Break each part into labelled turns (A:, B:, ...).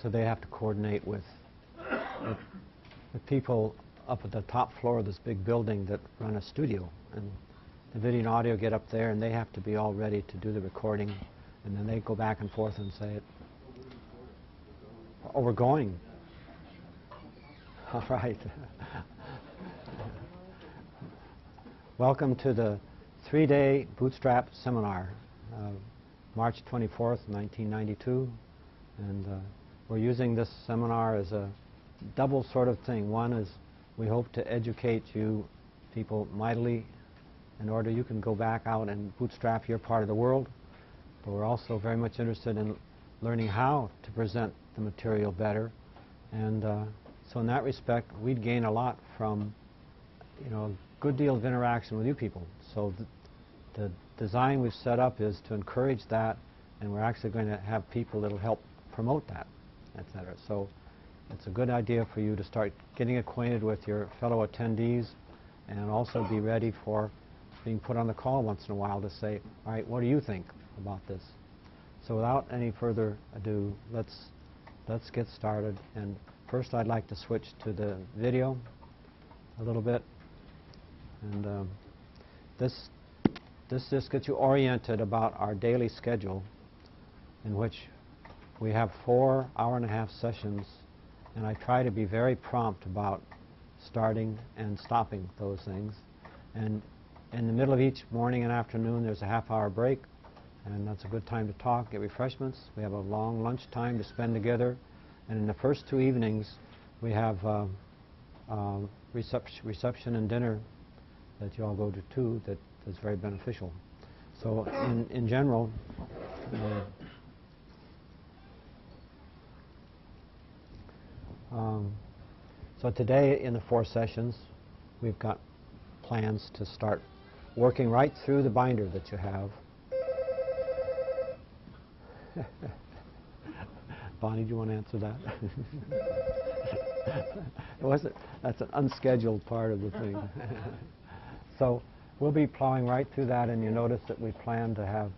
A: so they have to coordinate with the people up at the top floor of this big building that run a studio. And the video and audio get up there, and they have to be all ready to do the recording. And then they go back and forth and say it. Oh, we're going. All right. Welcome to the 3-day Bootstrap seminar, March 24th, 1992. And we're using this seminar as a double sort of thing. One is we hope to educate you people mightily in order you can go back out and bootstrap your part of the world. But we're also very much interested in learning how to present the material better. And so in that respect, we'd gain a lot from, a good deal of interaction with you people. So the design we've set up is to encourage that, and we're actually going to have people that'll help promote that, etc. So it's a good idea for you to start getting acquainted with your fellow attendees and also be ready for being put on the call once in a while to say, all right, what do you think about this? So without any further ado, let's get started. And first I'd like to switch to the video a little bit. And this just gets you oriented about our daily schedule, in which we have 4 hour-and-a-half sessions, and I try to be very prompt about starting and stopping those things. And in the middle of each morning and afternoon, there's a half-hour break, and that's a good time to talk, get refreshments. We have a long lunch time to spend together, and in the first 2 evenings, we have reception and dinner that you all go to too. That's very beneficial. So in general, so today in the 4 sessions, we've got plans to start working right through the binder that you have. Bonnie, do you want to answer that? That's an unscheduled part of the thing. So we'll be plowing right through that, and you notice that we plan to have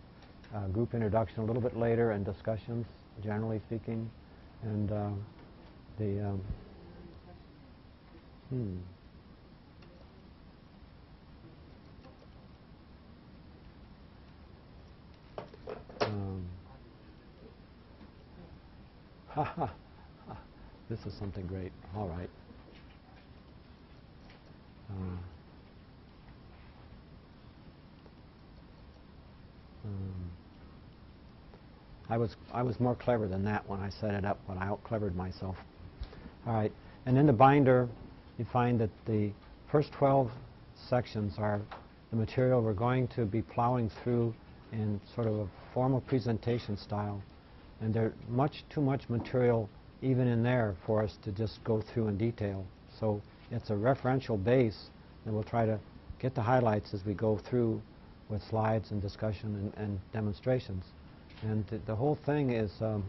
A: group introduction a little bit later and discussions, generally speaking. And this is something great. All right. I was more clever than that when I set it up, but I out-clevered myself. All right. And in the binder, you find that the first 12 sections are the material we're going to be plowing through in sort of a formal presentation style. And there's too much material even in there for us to just go through in detail. So it's a referential base, and we'll try to get the highlights as we go through with slides and discussion and demonstrations. And the whole thing is sort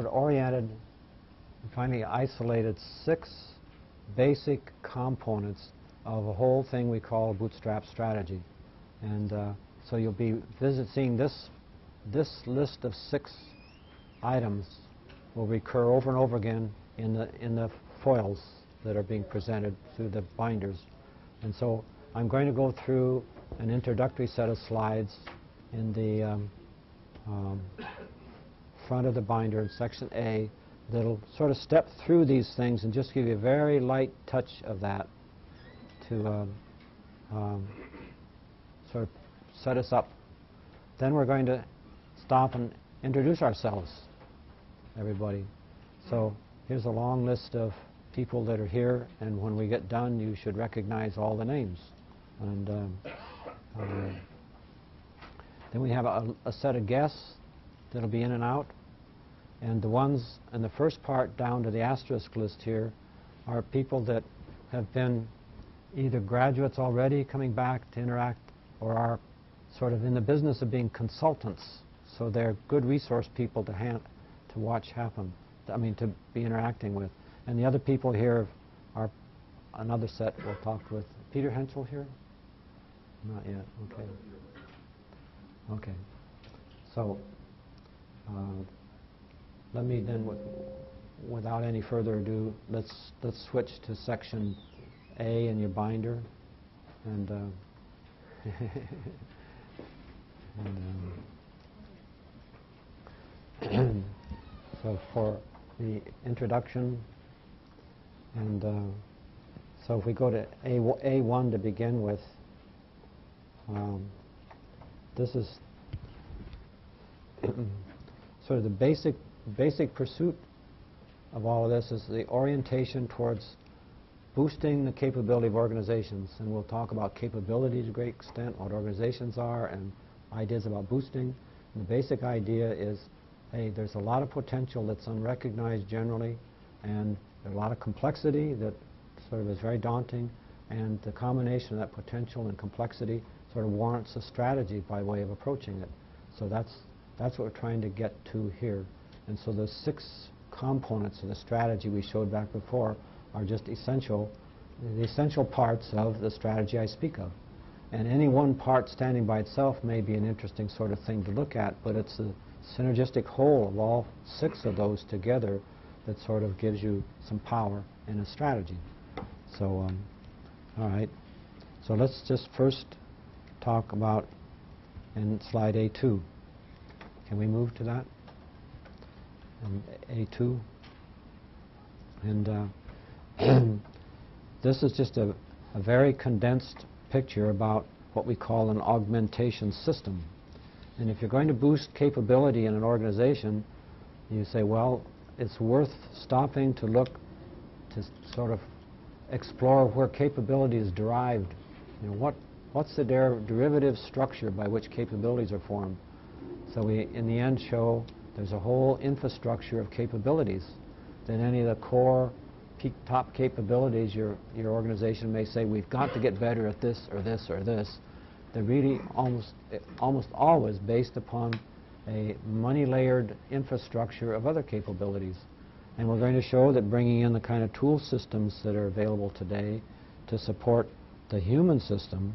A: of oriented and finally isolated 6 basic components of a whole thing we call a bootstrap strategy. And so you'll be seeing this list of 6 items will recur over and over again in the foils that are being presented through the binders. And so I'm going to go through an introductory set of slides in the front of the binder in section A that'll sort of step through these things and just give you a very light touch of that to sort of set us up. Then we're going to stop and introduce ourselves, everybody. So here's a long list of people that are here, and when we get done, you should recognize all the names. And then we have a set of guests that'll be in and out. And the ones in the first part down to the asterisk list here are people that have been either graduates already coming back to interact or are sort of in the business of being consultants. So they're good resource people to watch happen, to be interacting with. And the other people here are another set we'll talk with. Peter Henschel here? Not yet. Okay. Okay. So let me then, without any further ado, let's switch to section A in your binder, and, so for the introduction, and so if we go to A1 to begin with, this is sort of the basic pursuit of all of this is the orientation towards boosting the capability of organizations. And we'll talk about capability to a great extent, what organizations are, and ideas about boosting. And the basic idea is, hey, there's a lot of potential that's unrecognized generally, and there's a lot of complexity that sort of is very daunting, and the combination of that potential and complexity sort of warrants a strategy by way of approaching it. So that's what we're trying to get to here. And so the 6 components of the strategy we showed back before are just the essential parts of the strategy I speak of. And any one part standing by itself may be an interesting sort of thing to look at, but it's the synergistic whole of all 6 of those together that sort of gives you some power in a strategy. So, all right. So let's just first talk about in slide A2. Can we move to that? And A2. And this is just a very condensed picture about what we call an augmentation system. And if you're going to boost capability in an organization, you say, well, it's worth stopping to look to sort of explore where capability is derived. You know, what's the derivative structure by which capabilities are formed? So we, in the end, show there's a whole infrastructure of capabilities. Then any of the core top capabilities your organization may say, we've got to get better at this or this or this. They're really almost always based upon a money-layered infrastructure of other capabilities. And we're going to show that bringing in the kind of tool systems that are available today to support the human system,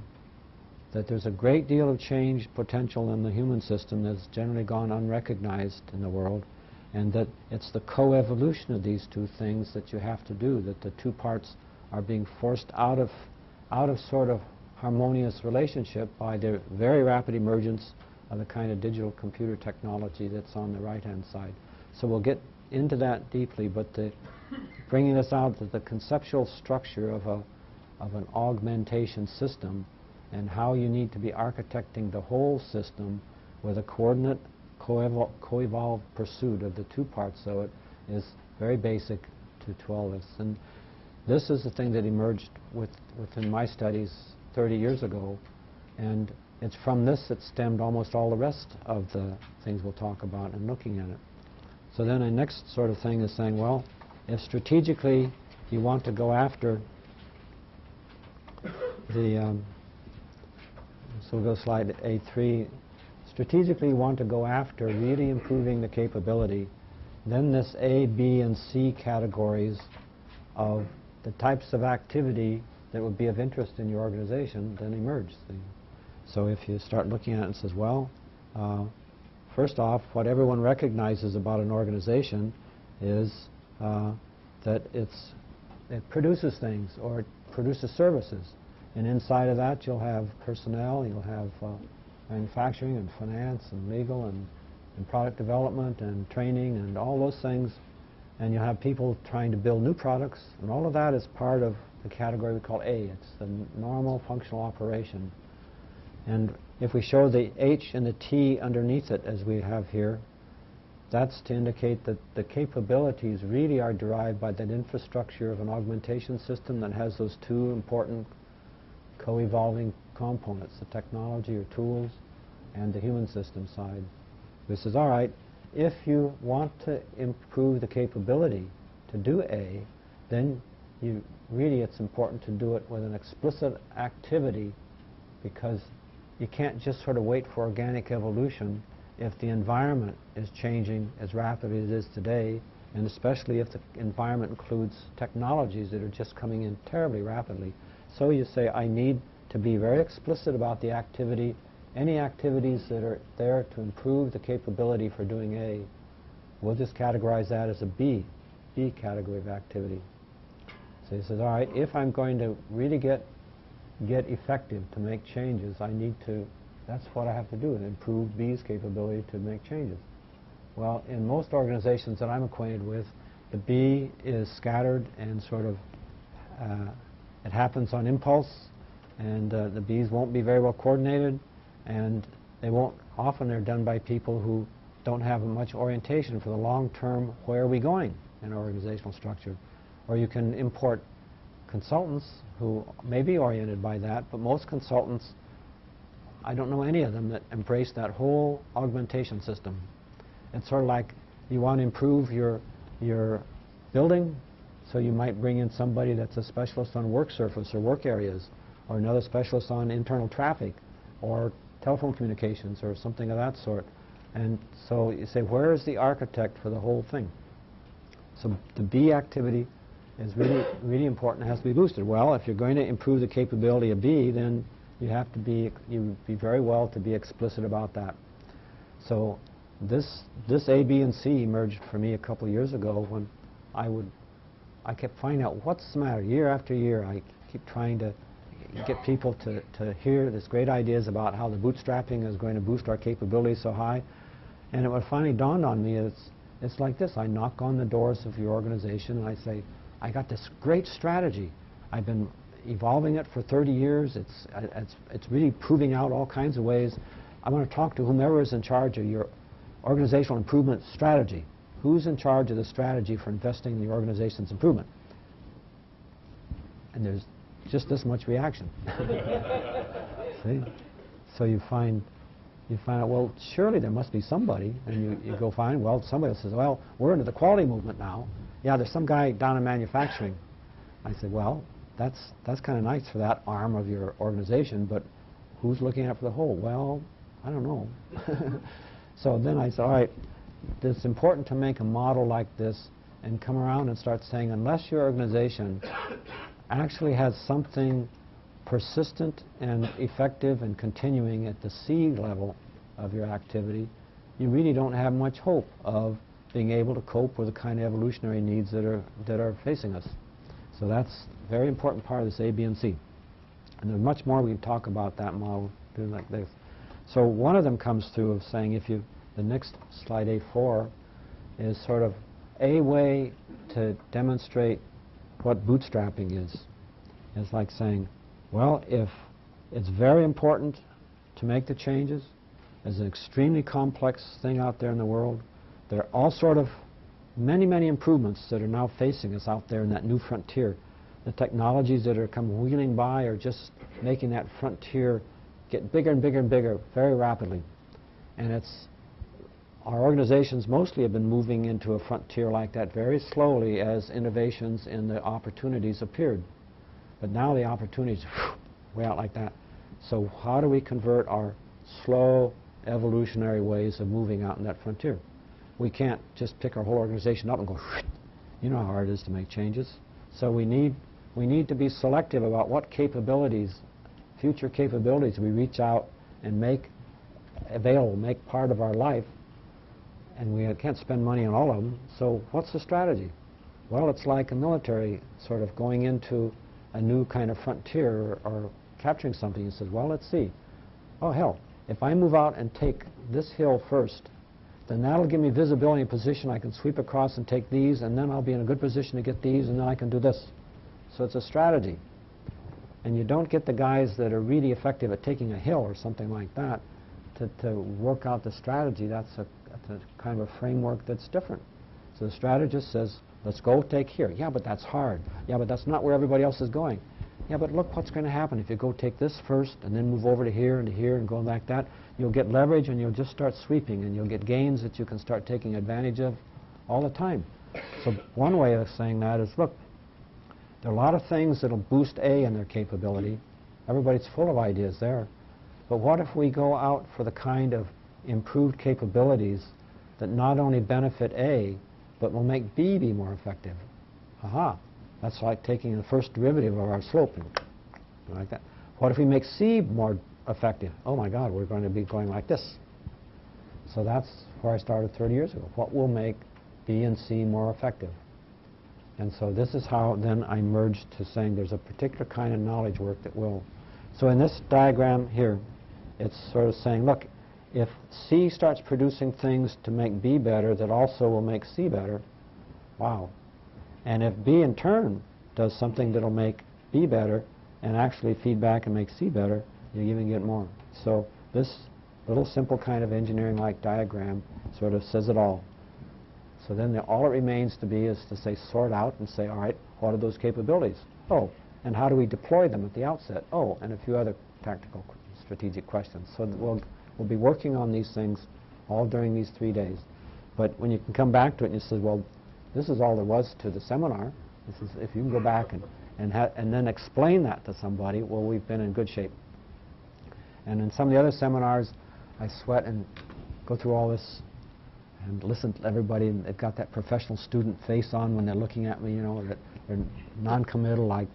A: that there's a great deal of change potential in the human system that's generally gone unrecognized in the world, and that it's the co-evolution of these 2 things that you have to do, that the 2 parts are being forced out of sort of harmonious relationship by the very rapid emergence of the kind of digital computer technology that's on the right-hand side. So we'll get into that deeply, but bringing this out to the conceptual structure of an augmentation system and how you need to be architecting the whole system with a coordinate, co-evolved pursuit of the 2 parts of it is very basic to all this. And this is the thing that emerged within my studies 30 years ago, and it's from this that stemmed almost all the rest of the things we'll talk about in looking at it. So then the next sort of thing is saying, well, if strategically you want to go after the, so we'll go slide A3, strategically you want to go after really improving the capability, then this A, B, and C categories of the types of activity that would be of interest in your organization then emerge. So if you start looking at it and says, well, first off, what everyone recognizes about an organization is that it produces things, or it produces services. And inside of that you'll have personnel, you'll have manufacturing and finance and legal and product development and training and all those things. And you'll have people trying to build new products, and all of that is part of the category we call A. It's the normal functional operation. And if we show the H and the T underneath it, as we have here, that's to indicate that the capabilities really are derived by that infrastructure of an augmentation system that has those 2 important co-evolving components, the technology or tools and the human system side. This is all right. If you want to improve the capability to do A, then it's important to do it with an explicit activity, because you can't just sort of wait for organic evolution if the environment is changing as rapidly as it is today, and especially if the environment includes technologies that are just coming in terribly rapidly. So you say, I need to be very explicit about the activity any activities that are there to improve the capability for doing A, we'll just categorize that as a B category of activity. So he says, all right, if I'm going to really get effective to make changes, that's what I have to do, and improve B's capability to make changes. Well, in most organizations that I'm acquainted with, the B is scattered and sort of, it happens on impulse, and the B's won't be very well coordinated, and often they're done by people who don't have much orientation for the long term, where are we going in organizational structure. Or you can import consultants who may be oriented by that, but most consultants, I don't know any of them that embrace that whole augmentation system. It's sort of like you want to improve your building, so you might bring in somebody that's a specialist on work surface or work areas, or another specialist on internal traffic, or telephone communications, or something of that sort. And so you say, where is the architect for the whole thing? So the B activity is really, really important. It has to be boosted. Well, if you're going to improve the capability of B, then you'd be very well to be explicit about that. So this A, B, and C emerged for me a couple of years ago when I kept finding out what's the matter. Year after year, I keep trying to get people to hear these great ideas about how the bootstrapping is going to boost our capabilities so high. And it finally dawned on me, it's like this. I knock on the doors of your organization and I say, I got this great strategy. I've been evolving it for 30 years. It's really proving out all kinds of ways. I want to talk to whomever is in charge of your organizational improvement strategy. Who's in charge of the strategy for investing in the organization's improvement? And there's just this much reaction. See? So you find out, well, surely there must be somebody, and you go find, well, somebody says, well, we're into the quality movement now. Yeah, there's some guy down in manufacturing. I said, well, that's kind of nice for that arm of your organization, but who's looking out for the whole? Well, I don't know. So then I said, all right, it's important to make a model like this and come around and start saying, unless your organization actually has something persistent and effective and continuing at the C level of your activity, you really don't have much hope of being able to cope with the kind of evolutionary needs that are facing us. So that's a very important part of this A, B, and C. And there's much more we can talk about that model doing like this. So one of them comes through of saying, the next slide, A4, is sort of a way to demonstrate what bootstrapping is. It's like saying, well, if it's very important to make the changes, there's an extremely complex thing out there in the world. There are all sort of many improvements that are now facing us out there in that new frontier. The technologies that are come wheeling by are just making that frontier get bigger and bigger and bigger very rapidly. And our organizations mostly have been moving into a frontier like that very slowly as innovations and the opportunities appeared. But now the opportunities way out like that. So how do we convert our slow evolutionary ways of moving out in that frontier? We can't just pick our whole organization up and go, you know how hard it is to make changes. So we need to be selective about what capabilities, future capabilities, we reach out and make available, make part of our life. And we can't spend money on all of them. So what's the strategy? Well, it's like a military sort of going into a new kind of frontier or capturing something. He says, well, let's see. Oh, hell, if I move out and take this hill first, then that'll give me visibility and position. I can sweep across and take these, and then I'll be in a good position to get these, and then I can do this. So it's a strategy. And you don't get the guys that are really effective at taking a hill or something like that to work out the strategy. That's a kind of a framework that's different. So the strategist says, let's go take here. Yeah, but that's hard. Yeah, but that's not where everybody else is going. Yeah, but look what's going to happen if you go take this first and then move over to here and go like that. You'll get leverage and you'll just start sweeping and you'll get gains that you can start taking advantage of all the time. So one way of saying that is, look, there are a lot of things that'll boost A in their capability. Everybody's full of ideas there. But what if we go out for the kind of improved capabilities that not only benefit A, but will make B be more effective? Aha. That's like taking the first derivative of our slope and like that. What if we make C more effective? Oh my God, we're going to be going like this. So that's where I started 30 years ago. What will make B and C more effective? And so this is how then I merged to saying there's a particular kind of knowledge work that will. So in this diagram here, it's sort of saying, look, if C starts producing things to make B better that also will make C better, wow. And if B in turn does something that'll make B better and actually feed back and make C better, you even get more. So this little simple kind of engineering-like diagram sort of says it all. So then all it remains to be is to say sort out and say, all right, what are those capabilities? Oh, and how do we deploy them at the outset? Oh, and a few other tactical strategic questions. So we'll be working on these things all during these 3 days. But when you can come back to it and you say, well, this is all there was to the seminar. This is, if you can go back and then explain that to somebody, well, we've been in good shape. And in some of the other seminars, I sweat and go through all this and listen to everybody, and they've got that professional student face on when they're looking at me, you know, that they're non-committal, like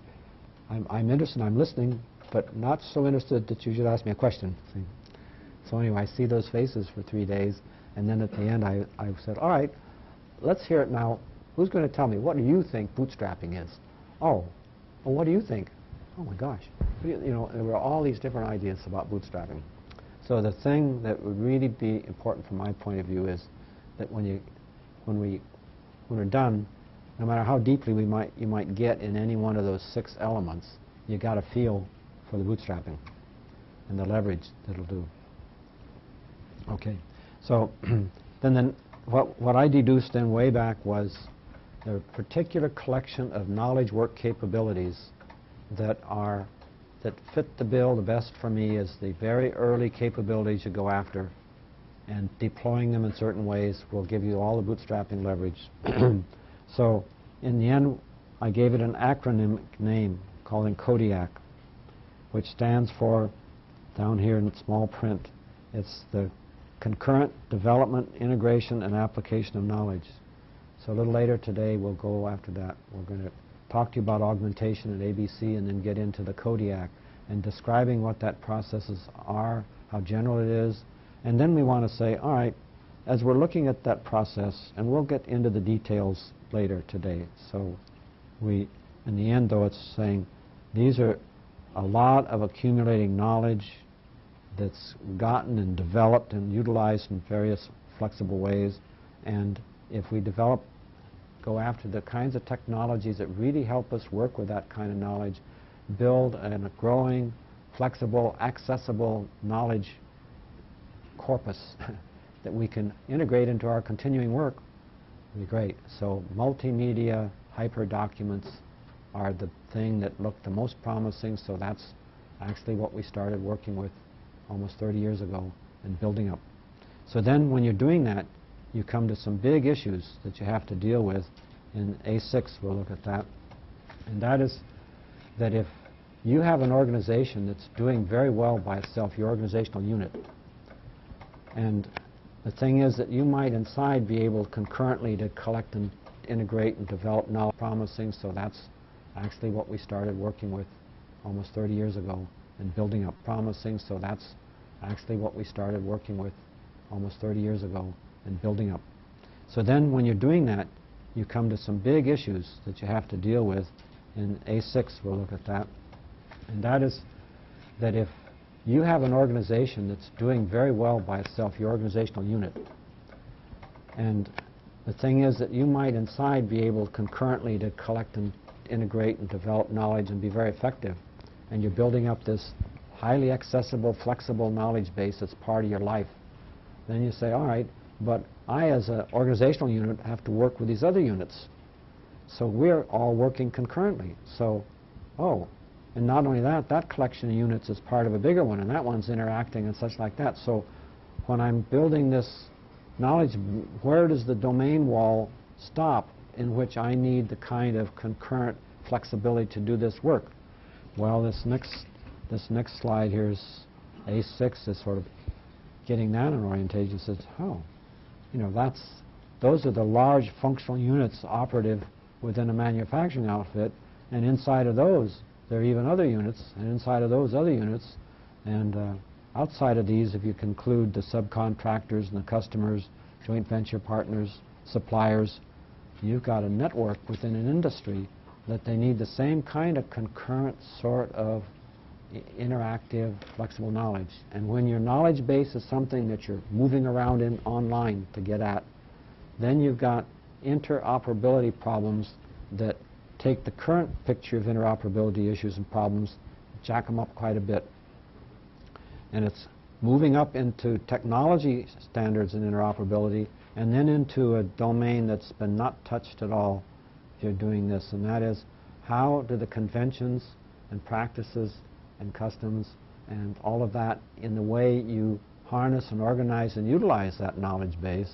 A: I'm interested, I'm listening, but not so interested that you should ask me a question. See? So anyway, I see those faces for 3 days, and then at the end I said, all right, let's hear it now. Who's going to tell me, what do you think bootstrapping is? Oh, well, what do you think? Oh my gosh. You know, there were all these different ideas about bootstrapping. So the thing that would really be important from my point of view is that when we're done, no matter how deeply you might get in any one of those 6 elements, you got a feel for the bootstrapping and the leverage that it'll do. Okay, so then what I deduced then way back was the particular collection of knowledge work capabilities that fit the bill the best for me is the very early capabilities you go after, and deploying them in certain ways will give you all the bootstrapping leverage. So in the end, I gave it an acronym name called Kodiak, which stands for, down here in small print, it's the Concurrent Development, Integration, and Application of Knowledge. So a little later today, we'll go after that. We're going to talk to you about augmentation and ABC, and then get into the Kodiak and describing what that processes are, how general it is. And then we want to say, all right, as we're looking at that process, and we'll get into the details later today. So in the end, though, it's saying these are a lot of accumulating knowledge that's gotten and developed and utilized in various flexible ways. And if we go after the kinds of technologies that really help us work with that kind of knowledge, build a growing, flexible, accessible knowledge corpus that we can integrate into our continuing work, would be great. So multimedia hyperdocuments are the thing that looked the most promising, so that's actually what we started working with almost 30 years ago and building up. So then when you're doing that, you come to some big issues that you have to deal with. In A6, we'll look at that. And that is that if you have an organization that's doing very well by itself, your organizational unit, and the thing is that you might inside be able concurrently to collect and integrate and develop knowledge promising, so that's actually what we started working with almost 30 years ago and building up promising, so that's actually what we started working with almost 30 years ago and building up. So then when you're doing that, you come to some big issues that you have to deal with. In A6, we'll look at that. And that is that if you have an organization that's doing very well by itself, your organizational unit, and the thing is that you might inside be able concurrently to collect and integrate and develop knowledge and be very effective, and you're building up this highly accessible, flexible knowledge base that's part of your life, then you say, all right, but I as an organizational unit have to work with these other units. So we're all working concurrently. So, oh, and not only that, that collection of units is part of a bigger one, and that one's interacting and such like that. So when I'm building this knowledge, where does the domain wall stop in which I need the kind of concurrent flexibility to do this work? Well, this next slide here is A6 is sort of getting that in orientation. Says, oh, you know, those are the large functional units operative within a manufacturing outfit, and inside of those there are even other units, and inside of those other units And outside of these, if you conclude the subcontractors and the customers, joint venture partners, suppliers, you've got a network within an industry that they need the same kind of concurrent sort of interactive, flexible knowledge. And when your knowledge base is something that you're moving around in online to get at, then you've got interoperability problems that take the current picture of interoperability issues and problems, jack them up quite a bit. And it's moving up into technology standards and interoperability, and then into a domain that's been not touched at all if you're doing this, and that is, how do the conventions and practices and customs and all of that, in the way you harness and organize and utilize that knowledge base,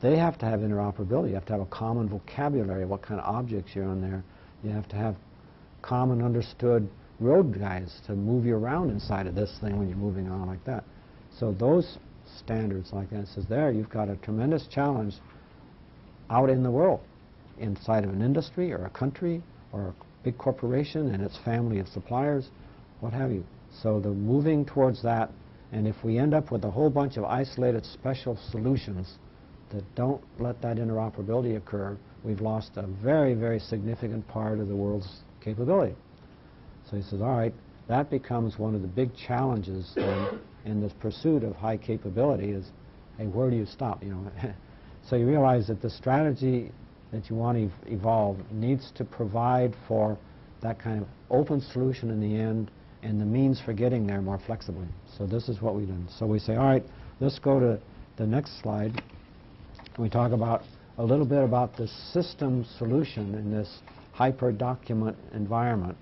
A: they have to have interoperability. You have to have a common vocabulary, what kind of objects you're on there. You have to have common understood road guides to move you around inside of this thing when you're moving on like that. So those standards like that, says there, you've got a tremendous challenge out in the world, inside of an industry or a country or a big corporation and its family of suppliers, what have you. So the moving towards that, and if we end up with a whole bunch of isolated special solutions that don't let that interoperability occur, we've lost a very, very significant part of the world's capability. So he says, all right, that becomes one of the big challenges then in this pursuit of high capability is, hey, where do you stop? You know, so you realize that the strategy that you want to evolve needs to provide for that kind of open solution in the end and the means for getting there more flexibly. So this is what we've done. So we say, all right, let's go to the next slide. We talk about a little bit about the system solution in this hyper-document environment.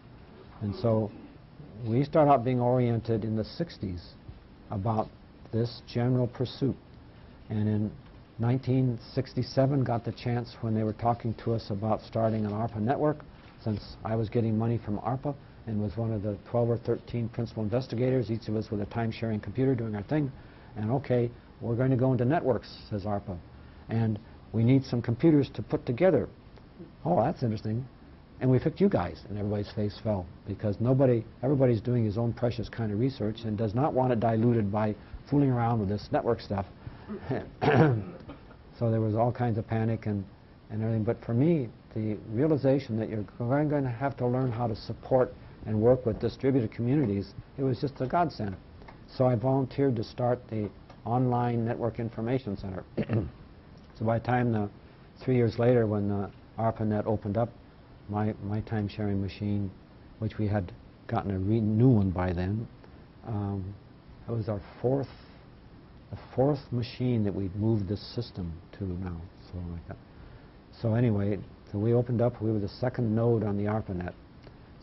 A: And so we start out being oriented in the 60s about this general pursuit. And in 1967 got the chance when they were talking to us about starting an ARPA network, since I was getting money from ARPA and was one of the 12 or 13 principal investigators, each of us with a time-sharing computer doing our thing. And okay, we're going to go into networks, says ARPA. And we need some computers to put together. Oh, that's interesting. And we picked you guys, and everybody's face fell, because everybody's doing his own precious kind of research and does not want it diluted by fooling around with this network stuff. So there was all kinds of panic and everything. But for me, the realization that you're going to have to learn how to support and work with distributed communities, it was just a godsend. So I volunteered to start the Online Network Information Center. So by the time 3 years later, when the ARPANET opened up, my time-sharing machine, which we had gotten a new one by then, it was our the fourth machine that we'd moved this system to now, so like that. So anyway, so we opened up, we were the second node on the ARPANET.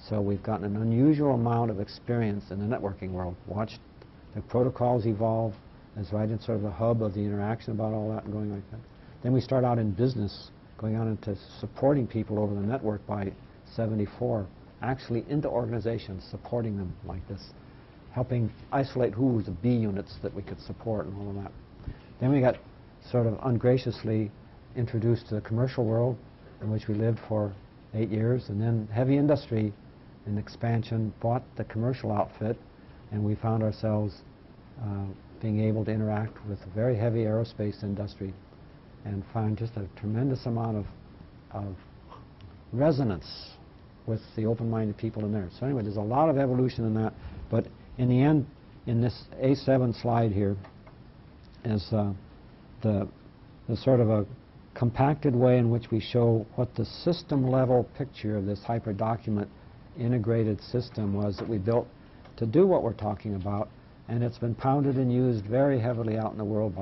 A: So we've gotten an unusual amount of experience in the networking world, watched the protocols evolve as right in sort of the hub of the interaction about all that and going like that. Then we start out in business, going on into supporting people over the network by 74, actually into organizations, supporting them like this, helping isolate who was the B units that we could support and all of that. Then we got sort of ungraciously introduced to the commercial world, in which we lived for 8 years, and then heavy industry in expansion bought the commercial outfit, and we found ourselves being able to interact with a very heavy aerospace industry and find just a tremendous amount of resonance with the open-minded people in there. So anyway, there's a lot of evolution in that, but in the end, in this A7 slide here is the sort of a compacted way in which we show what the system-level picture of this hyper-document integrated system was that we built to do what we're talking about, and it's been pounded and used very heavily out in the world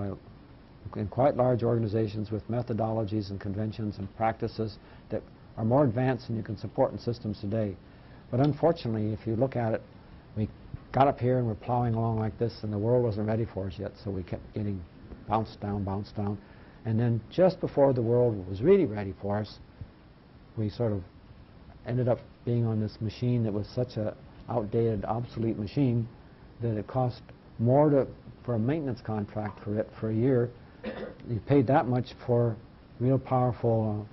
A: in quite large organizations with methodologies and conventions and practices that are more advanced than you can support in systems today. But unfortunately, if you look at it, we got up here and we're plowing along like this, and the world wasn't ready for us yet, so we kept getting bounced down. And then just before the world was really ready for us, we sort of ended up being on this machine that was such a outdated, obsolete machine that it cost more for a maintenance contract for it for a year. You paid that much for real powerful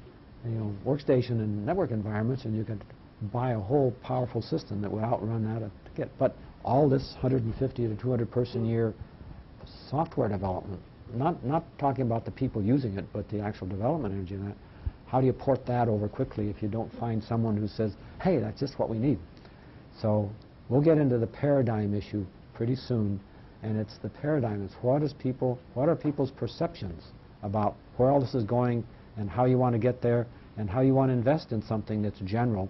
A: workstation and network environments, and you could buy a whole powerful system that would outrun that to get. But all this 150 to 200 person year software development, not talking about the people using it, but the actual development energy in that, how do you port that over quickly if you don't find someone who says, hey, that's just what we need? So we'll get into the paradigm issue pretty soon, and it's the paradigm. It's what are people's perceptions about where all this is going and how you want to get there and how you want to invest in something that's general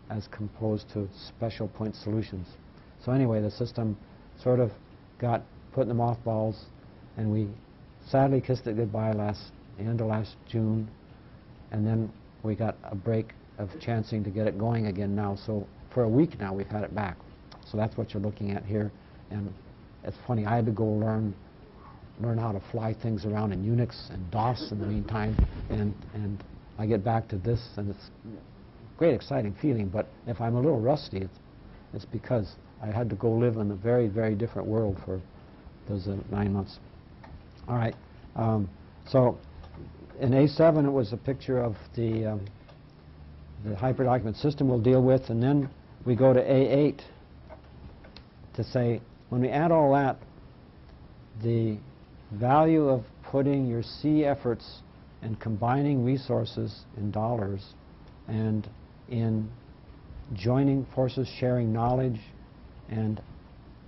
A: as opposed to special point solutions. So anyway, the system sort of got put in the mothballs, and we sadly kissed it goodbye end of last June, and then we got a break of chancing to get it going again now. So for a week now we've had it back. So that's what you're looking at here. And it's funny, I had to go learn how to fly things around in Unix and DOS in the meantime, and I get back to this, and it's a great exciting feeling. But if I'm a little rusty, it's because I had to go live in a very, very different world for those 9 months. All right. So in A7 it was a picture of the hyperdocument system we'll deal with, and then we go to A8 to say, when we add all that, the value of putting your C efforts and combining resources in dollars and in joining forces, sharing knowledge, and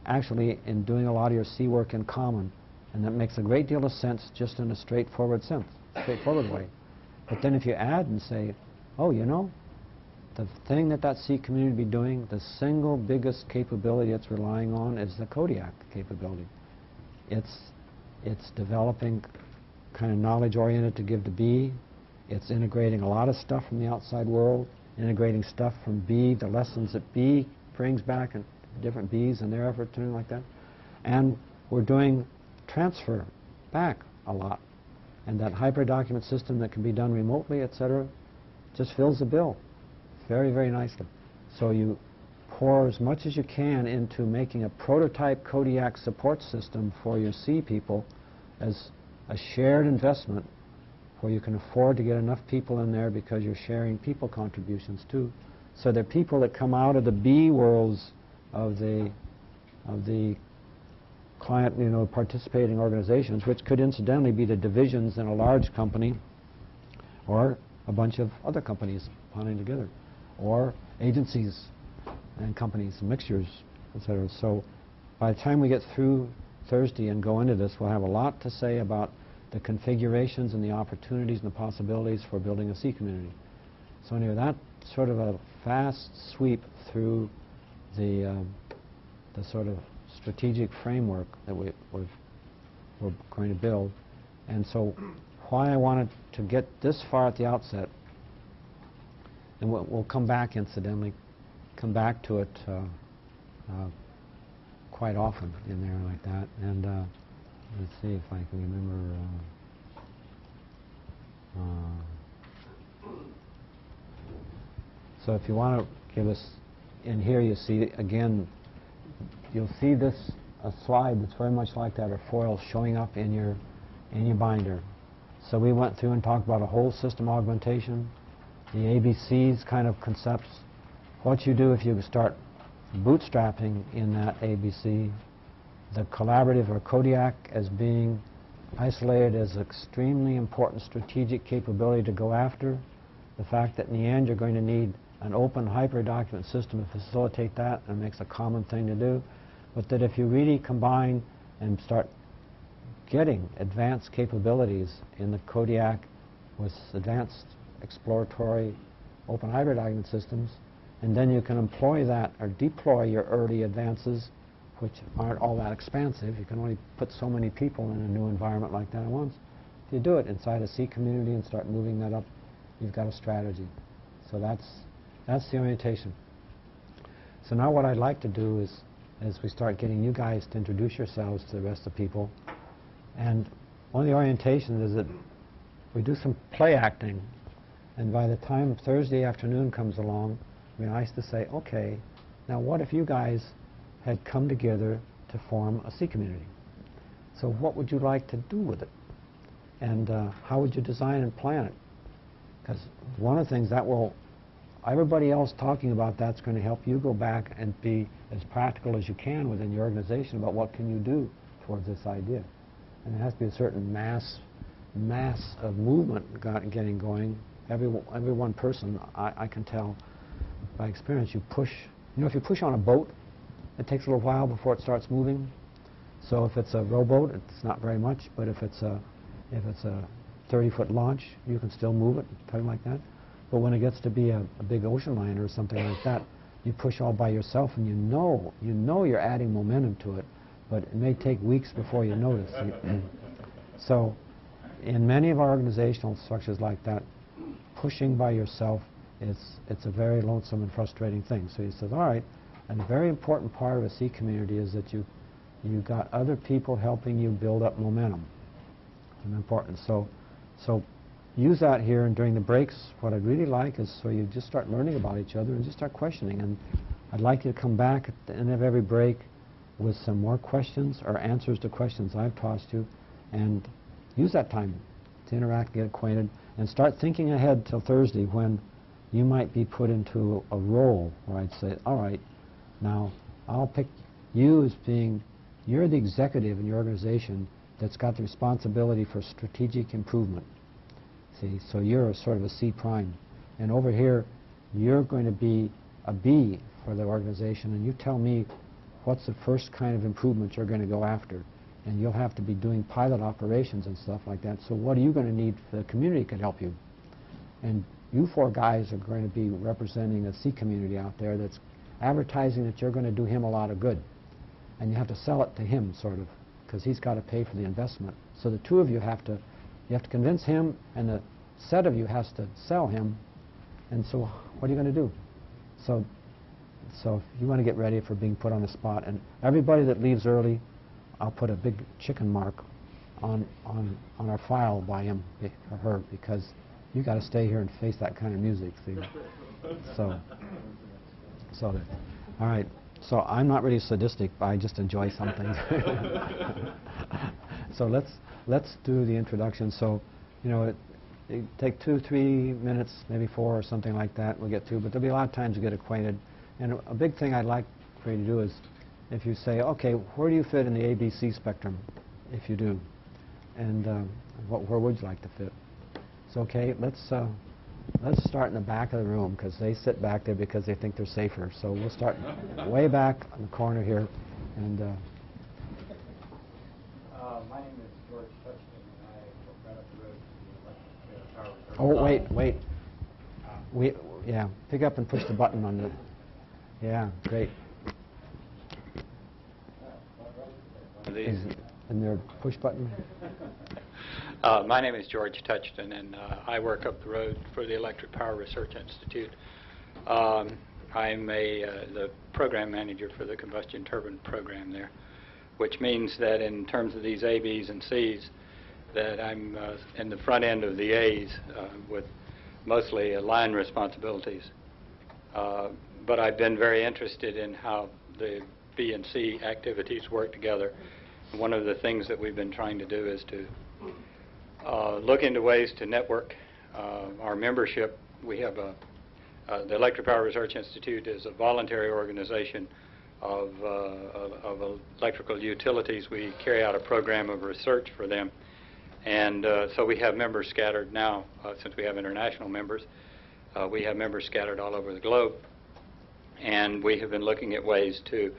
A: actually in doing a lot of your C work in common. And that makes a great deal of sense just in a straightforward way. But then if you add and say, oh, you know, the thing that C community be doing, the single biggest capability it's relying on is the Kodiak capability. It's developing kind of knowledge oriented to give to B. It's integrating a lot of stuff from the outside world, integrating stuff from B, the lessons that B brings back and different Bs and their effort doing like that. And we're doing transfer back a lot. And that hyperdocument system that can be done remotely, etc., just fills the bill very, very nicely. So you pour as much as you can into making a prototype Kodiak support system for your C people as a shared investment where you can afford to get enough people in there because you're sharing people contributions too. So they're people that come out of the B worlds of the client, you know, participating organizations, which could incidentally be the divisions in a large company or a bunch of other companies bonding together, or agencies and companies, mixtures, etc. So by the time we get through Thursday and go into this, we'll have a lot to say about the configurations and the opportunities and the possibilities for building a C community. So anyway, that's sort of a fast sweep through the sort of strategic framework that we're going to build. And so why I wanted to get this far at the outset, and we'll come back, incidentally, come back to it quite often in there like that. And let's see if I can remember. So if you want to give us, in here you see, again, you'll see this, a slide that's very much like that, or foil showing up in your binder. So we went through and talked about a whole system augmentation, the ABCs kind of concepts, what you do if you start bootstrapping in that ABC, the collaborative or Kodiak as being isolated as extremely important strategic capability to go after, the fact that in the end you're going to need an open hyperdocument system to facilitate that, and makes a common thing to do, but that if you really combine and start getting advanced capabilities in the Kodiak with advanced exploratory open hyperdocument systems, and then you can employ that or deploy your early advances, which aren't all that expansive. You can only put so many people in a new environment like that at once. If you do it inside a C community and start moving that up, you've got a strategy. So that's the orientation. So now what I'd like to do is, as we start getting you guys to introduce yourselves to the rest of the people, and one of the orientations is that we do some play acting, and by the time Thursday afternoon comes along, it'd be nice to say, okay, now what if you guys had come together to form a C community? So what would you like to do with it? And how would you design and plan it? Because one of the things that will everybody else talking about that's going to help you go back and be as practical as you can within your organization about what can you do towards this idea. And there has to be a certain mass of movement getting going. Every one person, I can tell by experience, you push. You know, if you push on a boat, it takes a little while before it starts moving. So if it's a rowboat, it's not very much. But if it's a 30-foot launch, you can still move it, something like that. But when it gets to be a big ocean liner or something like that, you push all by yourself, and you know you're adding momentum to it, but it may take weeks before you notice. So in many of our organizational structures like that, pushing by yourself, it's a very lonesome and frustrating thing. So he says, all right, and a very important part of a C community is that you got other people helping you build up momentum. And important. So use that here, and during the breaks, what I'd really like is so you just start learning about each other and just start questioning. And I'd like you to come back at the end of every break with some more questions or answers to questions I've tossed you, and use that time to interact, get acquainted, and start thinking ahead till Thursday when you might be put into a role where I'd say, all right, now I'll pick you as being, you're the executive in your organization that's got the responsibility for strategic improvement. See, so you're a sort of a C prime. And over here, you're going to be a B for the organization, and you tell me what's the first kind of improvement you're going to go after. And you'll have to be doing pilot operations and stuff like that. So what are you going to need for the community can help you? And you four guys are going to be representing a C community out there that's advertising that you're going to do him a lot of good. And you have to sell it to him, sort of, because he's got to pay for the investment. So the two of you have to convince him, and the set of you has to sell him. And so what are you going to do? So if you want to get ready for being put on the spot, and everybody that leaves early, I'll put a big chicken mark on our file by him or her, because you got to stay here and face that kind of music. See? So all right. So I'm not really sadistic, but I just enjoy some things. So let's do the introduction. So, you know, it take 2-3 minutes, maybe 4 or something like that. We'll get to, but there'll be a lot of times to get acquainted. And a big thing I'd like for you to do is, if you say, okay, where do you fit in the ABC spectrum? If you do, and where would you like to fit? So okay, let's start in the back of the room, because they sit back there because they think they're safer. So we'll start way back in the corner here. And
B: my name is George Touchton, and I work right up the road to the electric power reserve.
A: Oh, wait. Yeah, pick up and push the button on the... Yeah, great. Isn't there a push button?
B: My name is George Touchton, and I work up the road for the Electric Power Research Institute. I'm the program manager for the combustion turbine program there, which means that in terms of these A, Bs, and Cs, that I'm in the front end of the A's with mostly line responsibilities. But I've been very interested in how the B and C activities work together. One of the things that we've been trying to do is to look into ways to network our membership. We have the Electric Power Research Institute is a voluntary organization of electrical utilities. We carry out a program of research for them. And so we have members scattered now, since we have international members. We have members scattered all over the globe. And we have been looking at ways to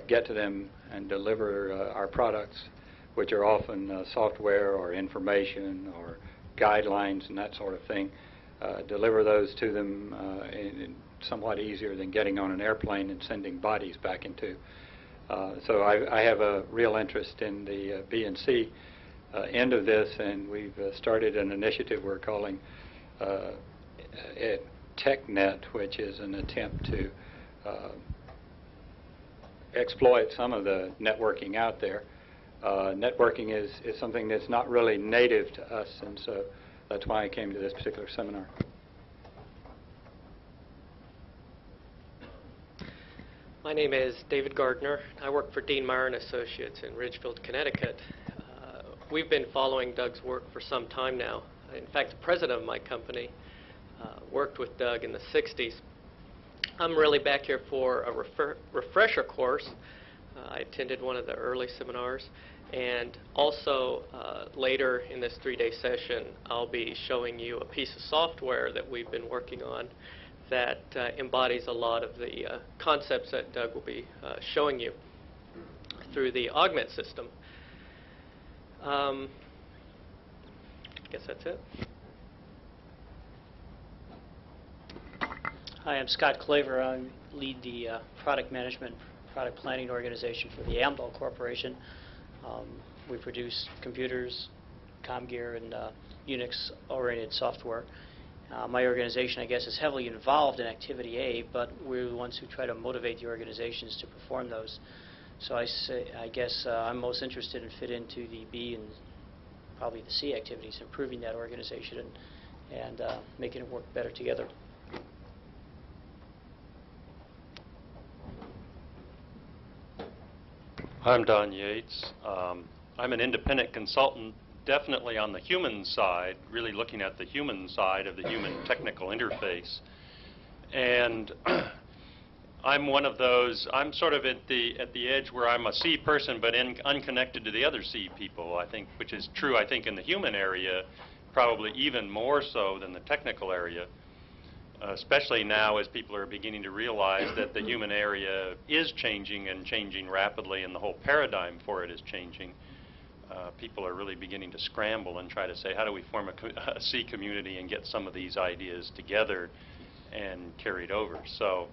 B: get to them and deliver our products, which are often software or information or guidelines and that sort of thing. Deliver those to them in somewhat easier than getting on an airplane and sending bodies back into. So I have a real interest in the B and C end of this, and we've started an initiative we're calling TechNet, which is an attempt to exploit some of the networking out there. Networking is something that's not really native to us, and so that's why I came to this particular seminar.
C: My name is David Gardner. I work for Dean Meyer & Associates in Ridgefield, Connecticut. We've been following Doug's work for some time now. In fact, the president of my company worked with Doug in the 60s. I'm really back here for a refresher course. I attended one of the early seminars. And also, later in this 3-day session, I'll be showing you a piece of software that we've been working on that embodies a lot of the concepts that Doug will be showing you through the Augment system. I guess that's it.
D: Hi, I'm Scott Clover. I lead the product management, product planning organization for the Amdahl Corporation. We produce computers, comm gear, and Unix-oriented software. My organization, I guess, is heavily involved in Activity A, but we're the ones who try to motivate the organizations to perform those. So I guess I'm most interested and fit into the B and probably the C activities, improving that organization and making it work better together.
E: I'm Don Yates. I'm an independent consultant, definitely on the human side, really looking at the human side of the human technical interface. And I'm one of those, I'm sort of at the edge where I'm a C person, but unconnected to the other C people, I think, which is true, I think, in the human area, probably even more so than the technical area. Especially now as people are beginning to realize that the human area is changing and changing rapidly, and the whole paradigm for it is changing. People are really beginning to scramble and try to say, how do we form a C community and get some of these ideas together and carried over? So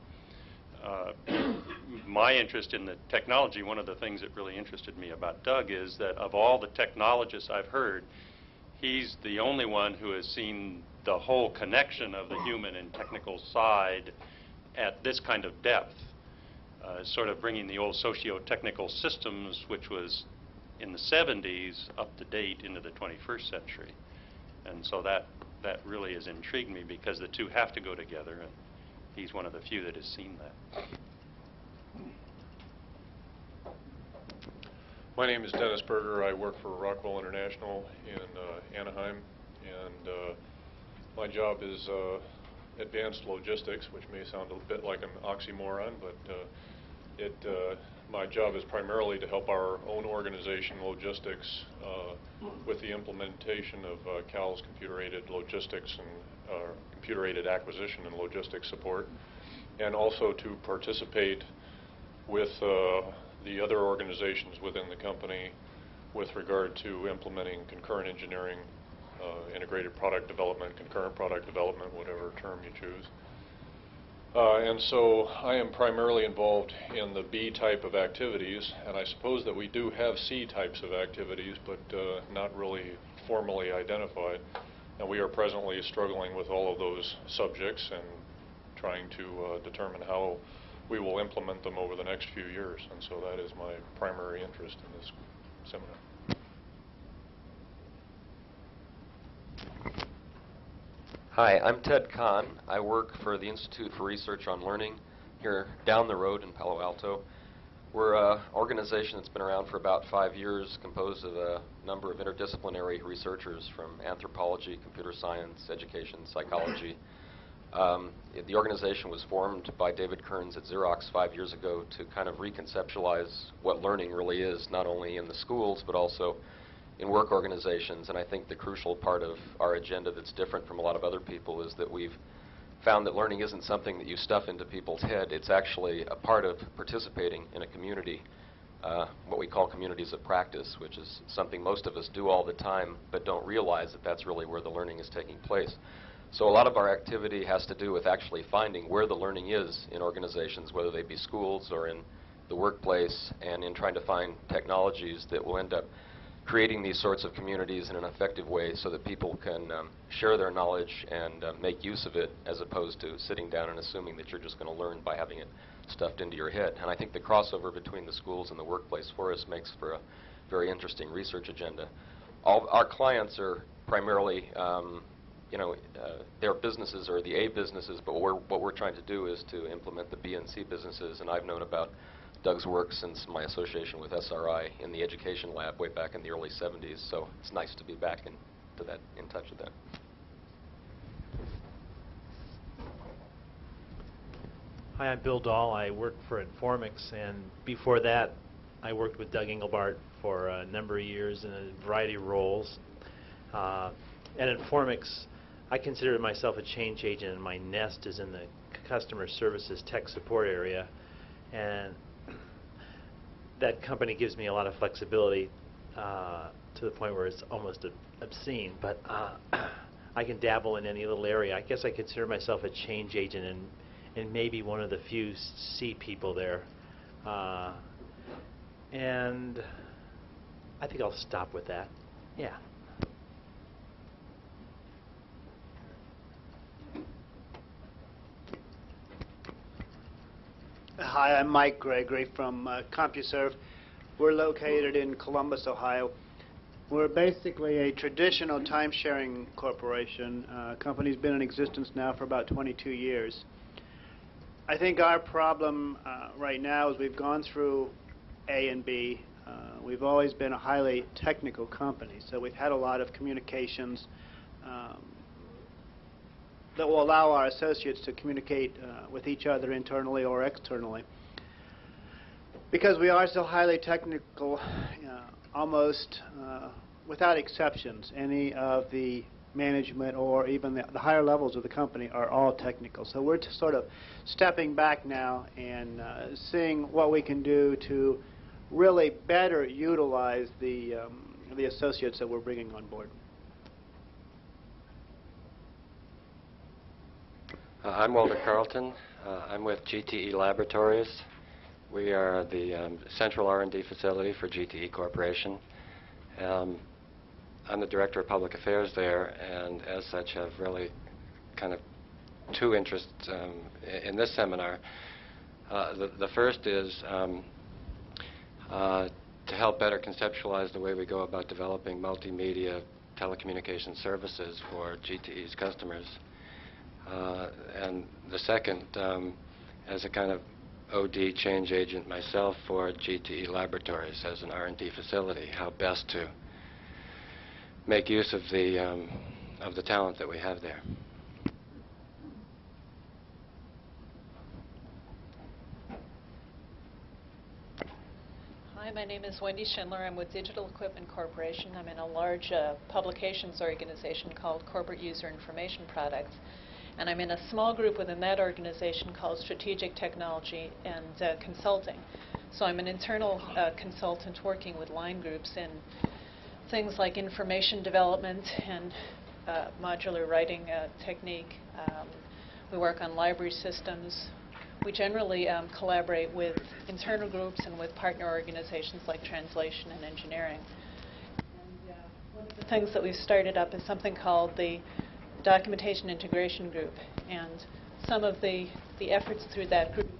E: my interest in the technology, one of the things that really interested me about Doug is that of all the technologists I've heard, he's the only one who has seen the whole connection of the human and technical side at this kind of depth, sort of bringing the old socio-technical systems, which was in the 70s, up to date into the 21st century. And so that really has intrigued me because the two have to go together, and he's one of the few that has seen that.
F: My name is Dennis Berger. I work for Rockwell International in Anaheim, and my job is advanced logistics, which may sound a bit like an oxymoron, but my job is primarily to help our own organization, logistics, with the implementation of CAL's computer-aided logistics and computer-aided acquisition and logistics support, and also to participate with the other organizations within the company with regard to implementing concurrent engineering, integrated product development, concurrent product development, whatever term you choose. And so I am primarily involved in the B type of activities, and I suppose that we do have C types of activities, but not really formally identified. And we are presently struggling with all of those subjects and trying to determine how we will implement them over the next few years. And so that is my primary interest in this seminar.
G: Hi, I'm Ted Kahn. I work for the Institute for Research on Learning here down the road in Palo Alto. We're an organization that's been around for about 5 years, composed of a number of interdisciplinary researchers from anthropology, computer science, education, psychology. The organization was formed by David Kearns at Xerox 5 years ago to kind of reconceptualize what learning really is, not only in the schools, but also in work organizations. And I think the crucial part of our agenda that's different from a lot of other people is that we've found that learning isn't something that you stuff into people's head. It's actually a part of participating in a community, what we call communities of practice, which is something most of us do all the time, but don't realize that that's really where the learning is taking place. So a lot of our activity has to do with actually finding where the learning is in organizations, whether they be schools or in the workplace, and in trying to find technologies that will end up creating these sorts of communities in an effective way so that people can share their knowledge and make use of it, as opposed to sitting down and assuming that you're just going to learn by having it stuffed into your head. And I think the crossover between the schools and the workplace for us makes for a very interesting research agenda. All our clients are primarily, their businesses are the A businesses, but what we're trying to do is to implement the B and C businesses. And I've known about Doug's work since my association with SRI in the education lab way back in the early 70s, so it's nice to be back in touch with that.
H: Hi, I'm Bill Dahl. I work for Informix, and before that, I worked with Doug Engelbart for a number of years in a variety of roles. At Informix, I consider myself a change agent, and my nest is in the customer services tech support area. And that company gives me a lot of flexibility to the point where it's almost obscene. But I can dabble in any little area. I guess I consider myself a change agent and maybe one of the few C people there. And I think I'll stop with that. Yeah.
I: Hi, I'm Mike Gregory from CompuServe. We're located in Columbus, Ohio. We're basically a traditional time-sharing corporation. Company's been in existence now for about 22 years. I think our problem right now is we've gone through A and B. We've always been a highly technical company, so we've had a lot of communications that will allow our associates to communicate with each other internally or externally. Because we are so highly technical, almost without exceptions, any of the management or even the higher levels of the company are all technical. So we're sort of stepping back now and seeing what we can do to really better utilize the associates that we're bringing on board.
J: I'm Walter Carlton. I'm with GTE Laboratories. We are the central R&D facility for GTE Corporation. I'm the Director of Public Affairs there, and as such have really kind of two interests in this seminar. The first is to help better conceptualize the way we go about developing multimedia telecommunication services for GTE's customers. And the second, as a kind of OD change agent myself for GTE Laboratories as an R&D facility, how best to make use of the talent that we have there.
K: Hi, my name is Wendy Schindler. I'm with Digital Equipment Corporation. I'm in a large publications organization called Corporate User Information Products. And I'm in a small group within that organization called Strategic Technology and Consulting. So I'm an internal consultant working with line groups in things like information development and modular writing technique. We work on library systems. We generally collaborate with internal groups and with partner organizations like translation and engineering. And one of the things that we've started up is something called the Documentation Integration Group, and some of the efforts through that group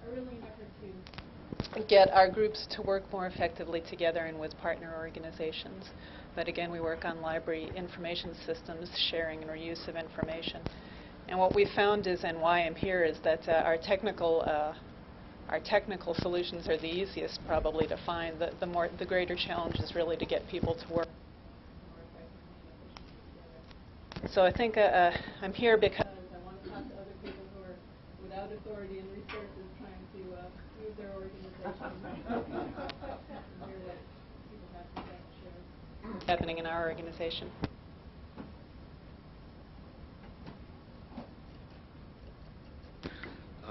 K: are really an effort to get our groups to work more effectively together and with partner organizations. But again, we work on library information systems, sharing and reuse of information. And what we found is, and why I'm here, is that our technical solutions are the easiest probably to find. The greater challenge is really to get people to work. So I think I'm here because I want to talk to other people who are without authority and resources trying to move their organization and hear what people have to say and share what's happening in our organization.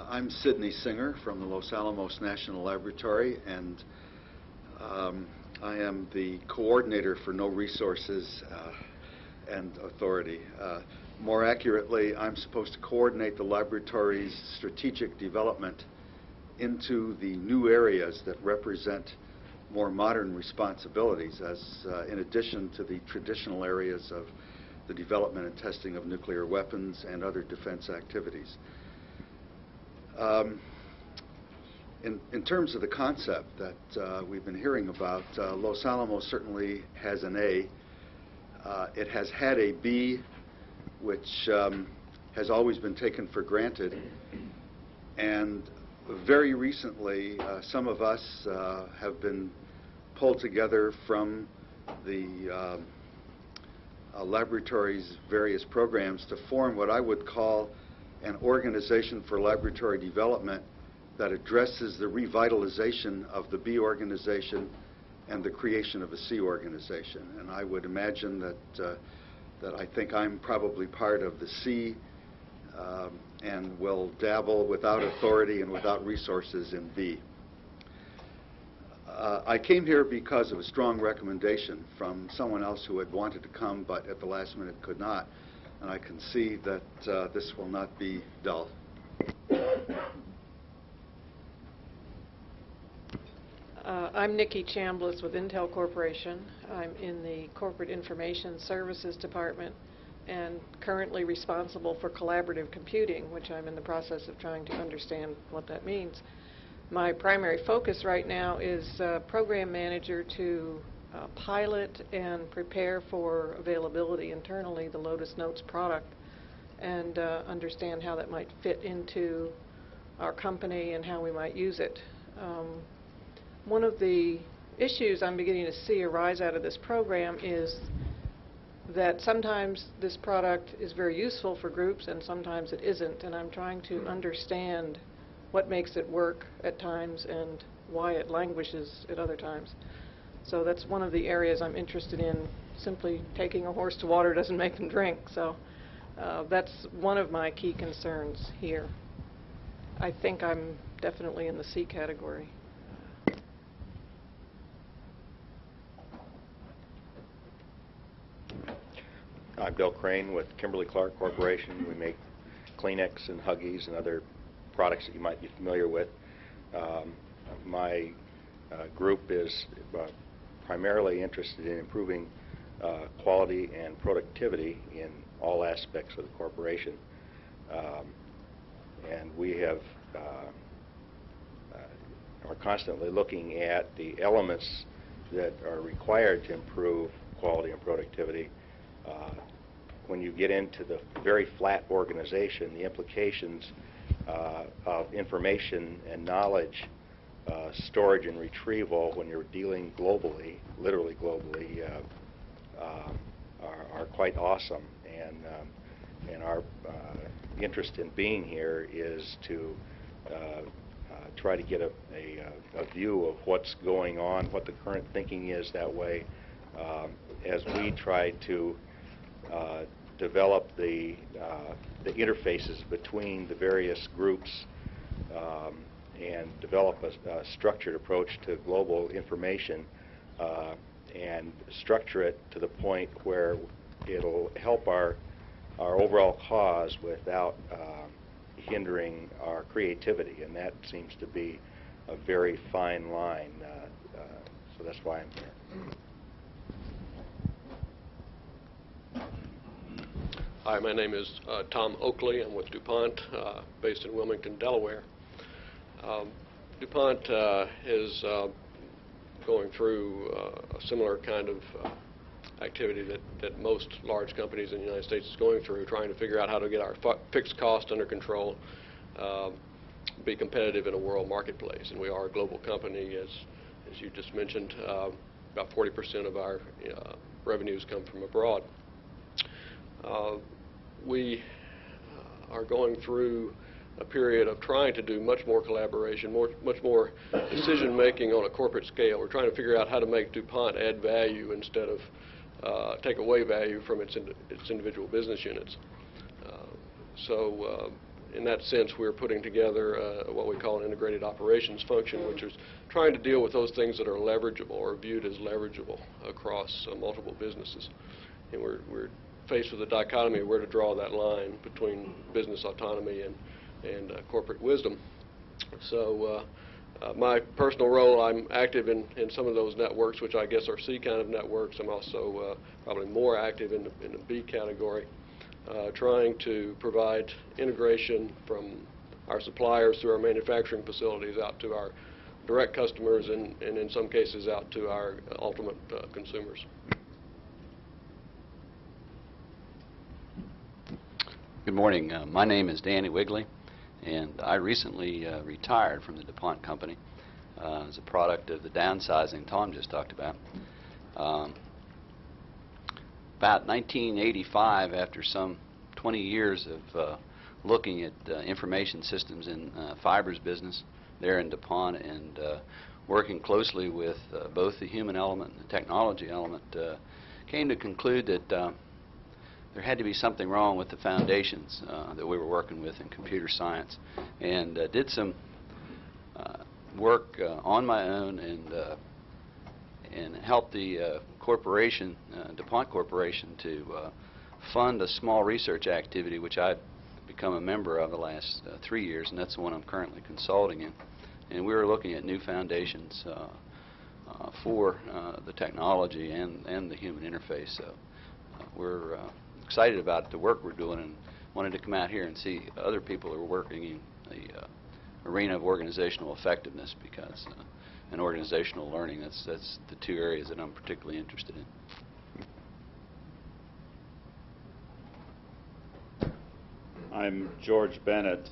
L: I'm Sidney Singer from the Los Alamos National Laboratory, and I am the coordinator for No Resources and Authority. More accurately, I'm supposed to coordinate the laboratory's strategic development into the new areas that represent more modern responsibilities, as in addition to the traditional areas of the development and testing of nuclear weapons and other defense activities. In terms of the concept that we've been hearing about, Los Alamos certainly has an A. It has had a B, which has always been taken for granted. And very recently, some of us have been pulled together from the laboratory's various programs to form what I would call an organization for laboratory development that addresses the revitalization of the B organization and the creation of a C organization. And I would imagine that I think I'm probably part of the C and will dabble without authority and without resources in B. I came here because of a strong recommendation from someone else who had wanted to come but at the last minute could not. And I can see that this will not be dull.
M: I'm Nikki Chambliss with Intel Corporation. I'm in the Corporate Information Services Department and currently responsible for collaborative computing, which I'm in the process of trying to understand what that means. My primary focus right now is program manager to pilot and prepare for availability internally the Lotus Notes product and understand how that might fit into our company and how we might use it. One of the issues I'm beginning to see arise out of this program is that sometimes this product is very useful for groups and sometimes it isn't, and I'm trying to understand what makes it work at times and why it languishes at other times. So that's one of the areas I'm interested in. Simply taking a horse to water doesn't make them drink, so that's one of my key concerns here. I think I'm definitely in the C category.
N: I'm Bill Crane with Kimberly-Clark Corporation. We make Kleenex and Huggies and other products that you might be familiar with. My group is primarily interested in improving quality and productivity in all aspects of the corporation. And we have are constantly looking at the elements that are required to improve quality and productivity. When you get into the very flat organization, the implications of information and knowledge storage and retrieval when you're dealing globally, literally globally, are quite awesome. And our interest in being here is to try to get a view of what's going on, what the current thinking is that way, as we try to develop the interfaces between the various groups and develop a structured approach to global information and structure it to the point where it'll help our overall cause without hindering our creativity, and that seems to be a very fine line. So that's why I'm here.
O: Hi, my name is Tom Oakley. I'm with Dupont, based in Wilmington, Delaware. Dupont is going through a similar kind of activity that most large companies in the United States is going through, trying to figure out how to get our fixed cost under control, be competitive in a world marketplace. And we are a global company, as you just mentioned. About 40% of our revenues come from abroad. We are going through a period of trying to do much more collaboration, much more decision making on a corporate scale. We're trying to figure out how to make DuPont add value instead of take away value from its individual business units. So in that sense, we're putting together what we call an integrated operations function, which is trying to deal with those things that are leverageable or viewed as leverageable across multiple businesses. And we're faced with a dichotomy of where to draw that line between business autonomy and corporate wisdom. So my personal role, I'm active in some of those networks, which I guess are C kind of networks. I'm also probably more active in the B category, trying to provide integration from our suppliers through our manufacturing facilities out to our direct customers and in some cases out to our ultimate consumers.
P: Good morning. My name is Danny Wigley, and I recently retired from the DuPont company as a product of the downsizing Tom just talked about. About 1985, after some 20 years of looking at information systems in Fiber's business there in Dupont, and working closely with both the human element and the technology element, came to conclude that there had to be something wrong with the foundations that we were working with in computer science, and did some work on my own and helped the corporation, DuPont Corporation, to fund a small research activity which I've become a member of the last 3 years, and that's the one I'm currently consulting in. And we were looking at new foundations for the technology and the human interface. So we're excited about the work we're doing and wanted to come out here and see other people who are working in the arena of organizational effectiveness, because and organizational learning, that's the two areas that I'm particularly interested in.
Q: I'm George Bennett.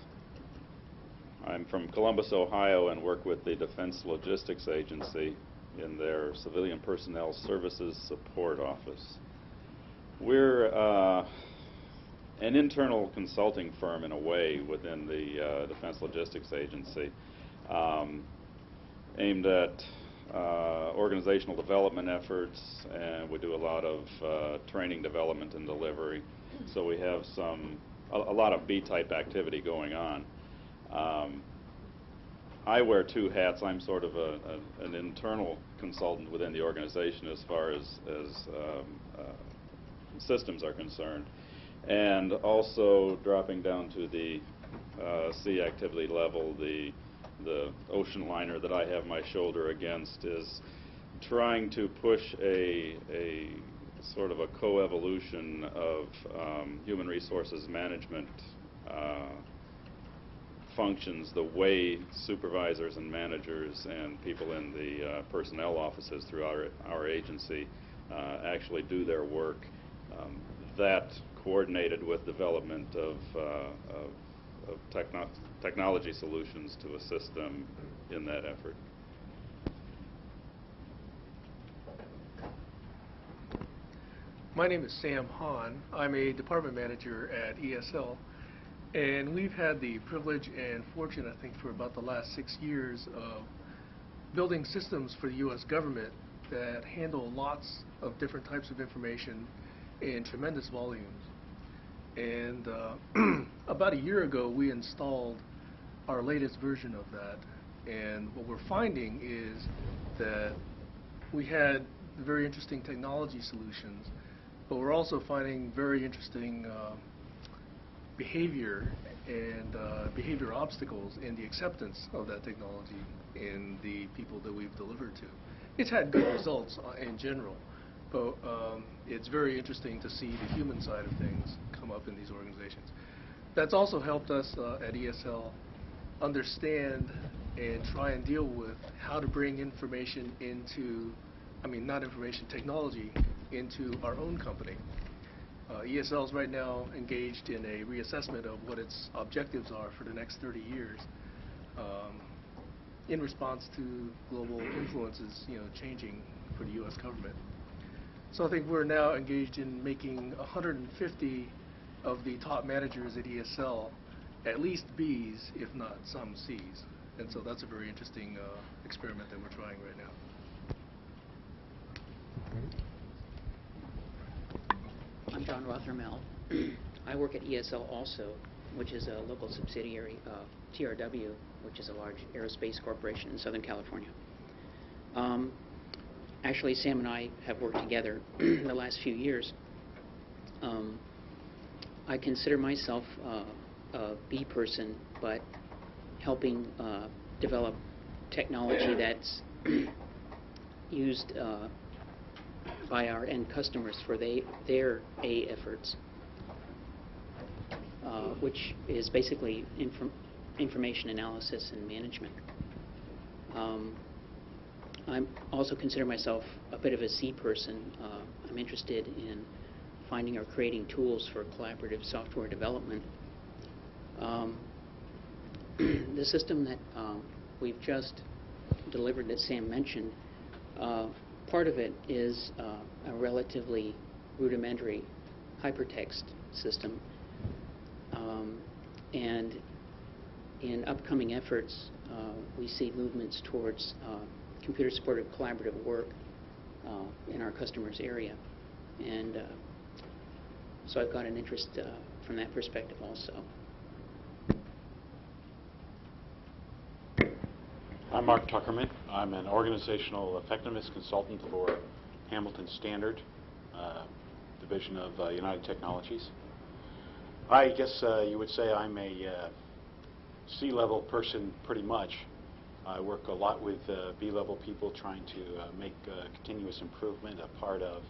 Q: I'm from Columbus, Ohio, and work with the Defense Logistics Agency in their Civilian Personnel Services Support Office. We're an internal consulting firm in a way within the Defense Logistics Agency, aimed at organizational development efforts, and we do a lot of training, development, and delivery. So we have a lot of B-type activity going on. I wear two hats. I'm sort of an internal consultant within the organization as far as systems are concerned, and also dropping down to the sea activity level, the ocean liner that I have my shoulder against is trying to push a sort of a co-evolution of human resources management functions, the way supervisors and managers and people in the personnel offices through our agency actually do their work. That coordinated with development of technology solutions to assist them in that effort.
R: My name is Sam Hahn. I'm a department manager at ESL, and we've had the privilege and fortune, I think, for about the last 6 years of building systems for the U.S. government that handle lots of different types of information in tremendous volumes. And about a year ago, we installed our latest version of that, and what we're finding is that we had very interesting technology solutions, but we're also finding very interesting behavior and behavior obstacles in the acceptance of that technology in the people that we've delivered to. It's had good results in general, but it's very interesting to see the human side of things come up in these organizations. That's also helped us at ESL understand and try and deal with how to bring information into, not information, technology into our own company. ESL is right now engaged in a reassessment of what its objectives are for the next 30 years in response to global influences, changing for the U.S. government. So I think we're now engaged in making 150 of the top managers at ESL at least Bs, if not some Cs. And so that's a very interesting experiment that we're trying right now.
S: I'm John Rothermel. I work at ESL also, which is a local subsidiary of TRW, which is a large aerospace corporation in Southern California. Actually, Sam and I have worked together in the last few years. I consider myself a B person, but helping develop technology that's used by our end customers for their A efforts, which is basically information analysis and management. I also consider myself a bit of a C person. I'm interested in finding or creating tools for collaborative software development. The system that we've just delivered that Sam mentioned, part of it is a relatively rudimentary hypertext system. And in upcoming efforts, we see movements towards computer-supported collaborative work in our customers' area. And so I've got an interest from that perspective also.
T: I'm Mark Tuckerman. I'm an organizational effectiveness consultant for Hamilton Standard, division of United Technologies. I guess you would say I'm a C-level person pretty much. I work a lot with B-level people trying to make continuous improvement a part of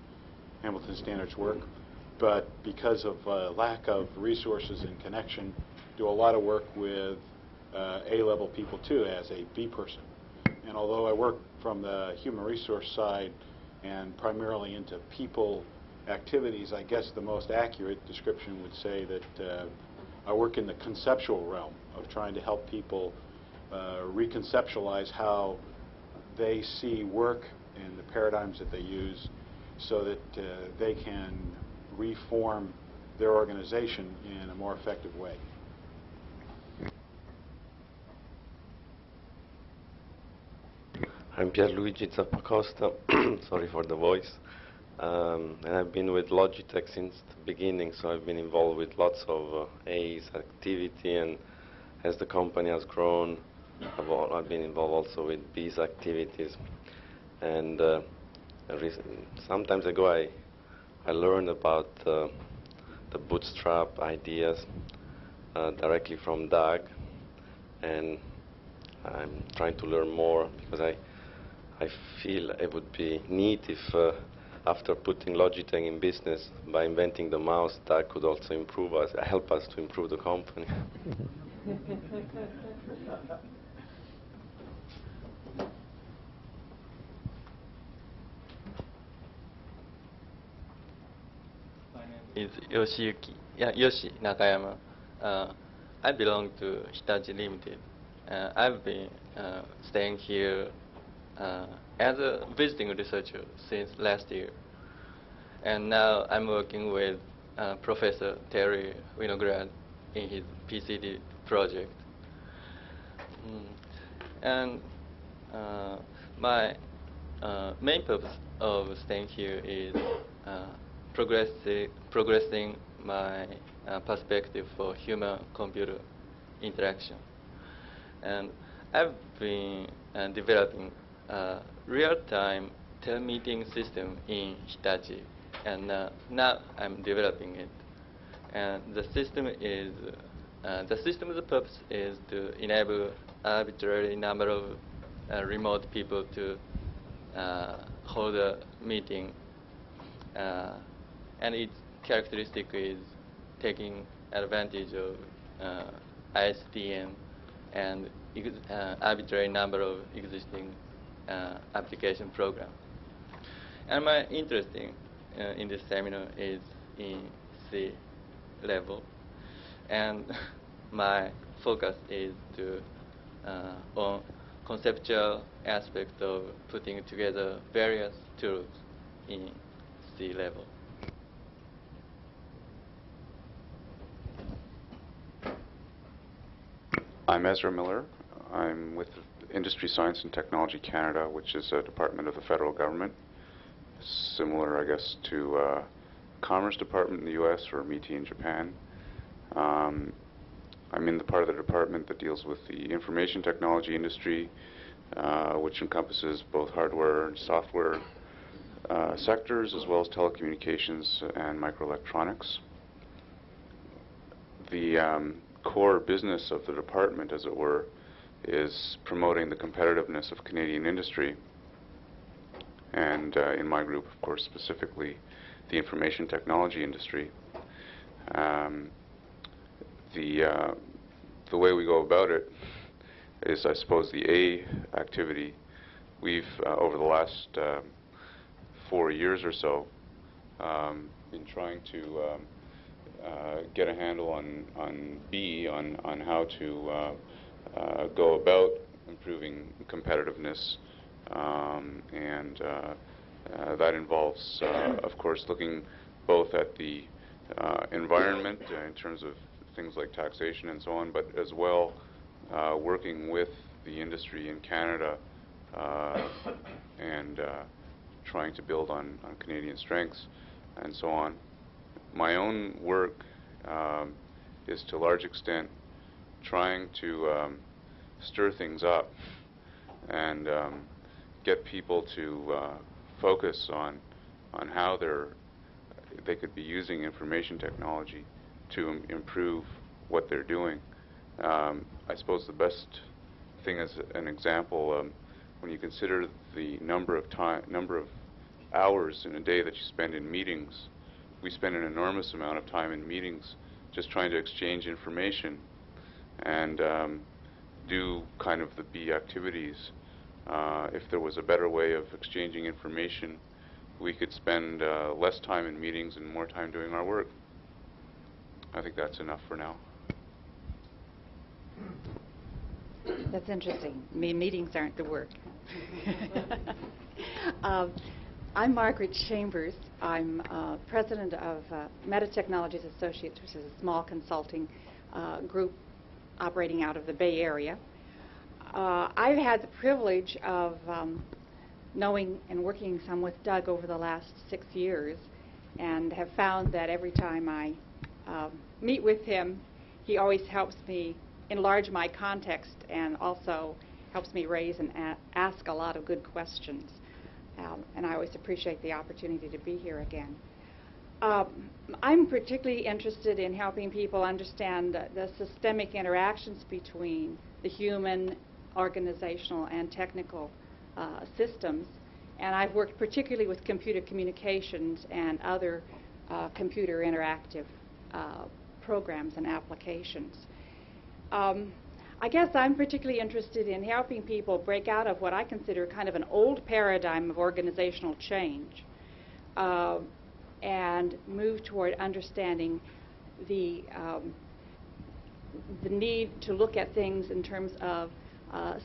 T: Hamilton Standard's work. But because of lack of resources and connection, do a lot of work with A-level people too as a B person. And although I work from the human resource side and primarily into people activities, I guess the most accurate description would say that I work in the conceptual realm of trying to help people reconceptualize how they see work and the paradigms that they use so that they can reform their organization in a more effective way.
U: I'm Pierluigi Zappacosta, sorry for the voice, and I've been with Logitech since the beginning, so I've been involved with lots of A's activity, and as the company has grown, I've been involved also with B's activities. And some time ago I learned about the Bootstrap ideas directly from Doug, and I'm trying to learn more because I feel it would be neat if after putting Logitech in business, by inventing the mouse, Doug could also improve us, help us to improve the company.
V: Is Yoshi Nakayama. I belong to Hitachi Limited. I've been staying here as a visiting researcher since last year. And now I'm working with Professor Terry Winograd in his PCD project. And my main purpose of staying here is progressing my perspective for human-computer interaction. And I've been developing a real-time telemeeting system in Hitachi, and now I'm developing it. And the system's purpose is to enable arbitrary number of remote people to hold a meeting. And its characteristic is taking advantage of ISDN and arbitrary number of existing application programs. And my interest in this seminar is in C level, and my focus is on conceptual aspect of putting together various tools in C level.
W: I'm Ezra Miller. I'm with Industry, Science and Technology Canada, which is a department of the federal government, similar, I guess, to Commerce Department in the U.S. or MITI in Japan. I'm in the part of the department that deals with the information technology industry, which encompasses both hardware and software sectors, as well as telecommunications and microelectronics. The core business of the department, as it were, is promoting the competitiveness of Canadian industry, and in my group, of course, specifically the information technology industry. The way we go about it is, I suppose, the A activity. We've, over the last 4 years or so, been trying to get a handle on B, on how to go about improving competitiveness, and that involves, of course, looking both at the environment in terms of things like taxation and so on, but as well working with the industry in Canada and trying to build on Canadian strengths and so on. My own work is to a large extent trying to stir things up and get people to focus on how they could be using information technology to improve what they're doing. I suppose the best thing as an example, when you consider the number of hours in a day that you spend in meetings, we spend an enormous amount of time in meetings just trying to exchange information and do kind of the B activities. If there was a better way of exchanging information, we could spend less time in meetings and more time doing our work. I think that's enough for now.
A: That's interesting. Meetings aren't the work. I'm Margaret Chambers. I'm president of Metatechnologies Associates, which is a small consulting group operating out of the Bay Area. I've had the privilege of knowing and working some with Doug over the last 6 years, and have found that every time I meet with him, he always helps me enlarge my context and also helps me raise and ask a lot of good questions. And I always appreciate the opportunity to be here again. I'm particularly interested in helping people understand the systemic interactions between the human, organizational, and technical systems. And I've worked particularly with computer communications and other computer interactive programs and applications. I guess I'm particularly interested in helping people break out of what I consider kind of an old paradigm of organizational change and move toward understanding the need to look at things in terms of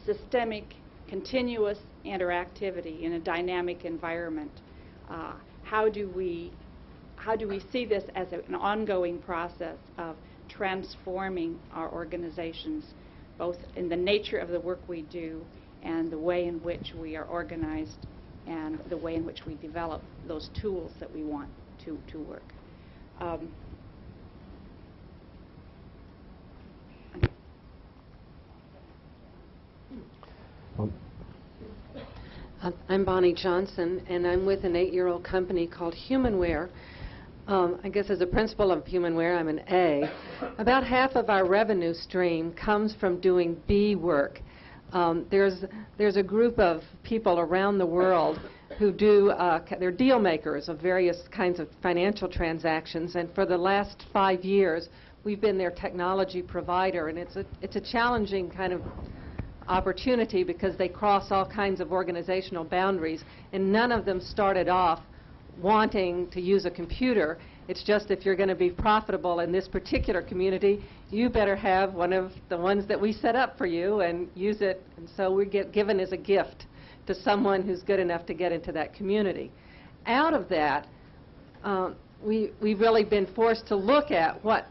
A: systemic, continuous interactivity in a dynamic environment. How do we see this as an ongoing process of transforming our organizations, both in the nature of the work we do and the way in which we are organized and the way in which we develop those tools that we want to work.
M: I'm Bonnie Johnson, and I'm with an 8-year-old company called Humanware. I guess as a principal of Humanware, I'm an A. About half of our revenue stream comes from doing B work. There's a group of people around the world who do, they're deal makers of various kinds of financial transactions, and for the last 5 years, we've been their technology provider, and it's a challenging kind of opportunity because they cross all kinds of organizational boundaries, and none of them started off wanting to use a computer. It's just if you're going to be profitable in this particular community, you better have one of the ones that we set up for you and use it. And so we get given as a gift to someone who's good enough to get into that community. Out of that, we've really been forced to look at what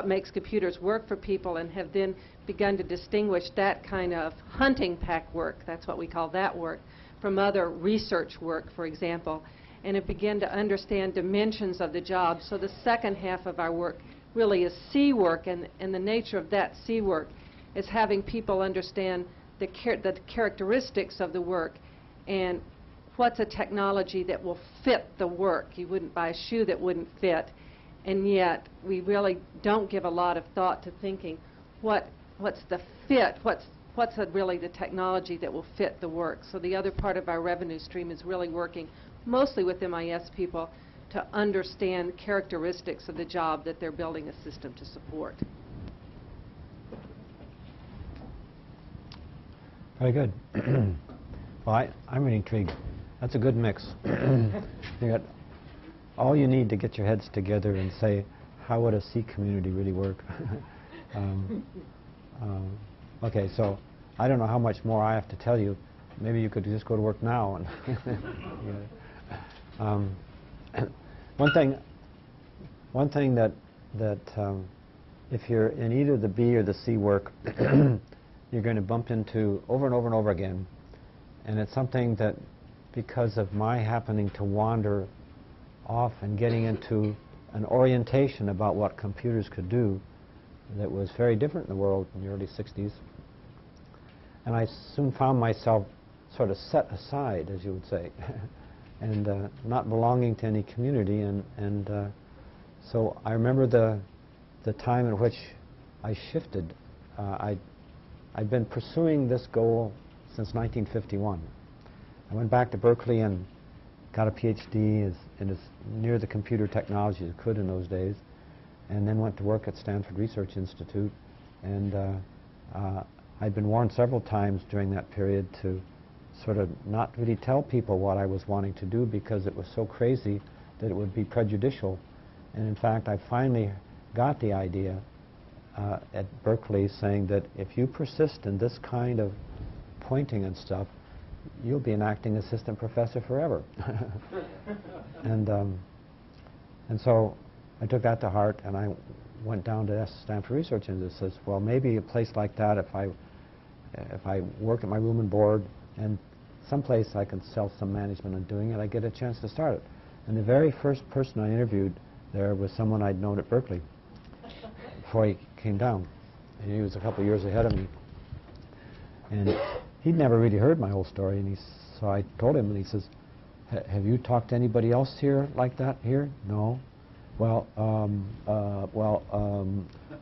M: makes computers work for people, and have then begun to distinguish that kind of hunting pack work, that's what we call that work, from other research work, for example, and have begun to understand dimensions of the job. So the second half of our work really is C work, and the nature of that C work is having people understand the characteristics of the work and what's a technology that will fit the work. You wouldn't buy a shoe that wouldn't fit, and yet we really don't give a lot of thought to thinking what's the fit, what's really the technology that will fit the work. So the other part of our revenue stream is really working mostly with MIS people to understand characteristics of the job that they're building a system to support.
B: Very good. Well, I'm really intrigued. That's a good mix. You got all you need to get your heads together and say, how would a C community really work? Okay, so I don't know how much more I have to tell you. Maybe you could just go to work now. And one thing that if you're in either the B or the C work, you're going to bump into over and over and over again. And it's something that, because of my happening to wander off and getting into an orientation about what computers could do that was very different in the world in the early 60s. And I soon found myself sort of set aside, as you would say, and not belonging to any community. And so I remember the time in which I shifted. I'd been pursuing this goal since 1951. I went back to Berkeley and got a PhD as near the computer technology as I could in those days, and then went to work at Stanford Research Institute. And I'd been warned several times during that period to sort of not really tell people what I was wanting to do because it was so crazy that it would be prejudicial. And in fact, I finally got the idea at Berkeley saying that if you persist in this kind of pointing and stuff, you'll be an acting assistant professor forever. And so I took that to heart, and I went down to Stanford Research and says, well, maybe a place like that, if I work at my room and board, and someplace I can sell some management on doing it, I get a chance to start it. And the very first person I interviewed there was someone I'd known at Berkeley before he came down. And he was a couple of years ahead of me. And he'd never really heard my whole story, and so I told him, and he says, have you talked to anybody else here like that here? No. Well,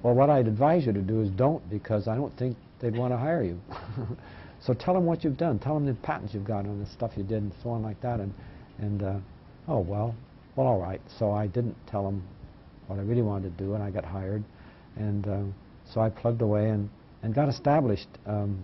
B: what I'd advise you to do is don't, because I don't think they'd want to hire you. So tell them what you've done. Tell them the patents you've got on the stuff you did and so on like that. Oh, well, all right. So I didn't tell them what I really wanted to do, and I got hired. And so I plugged away and got established. You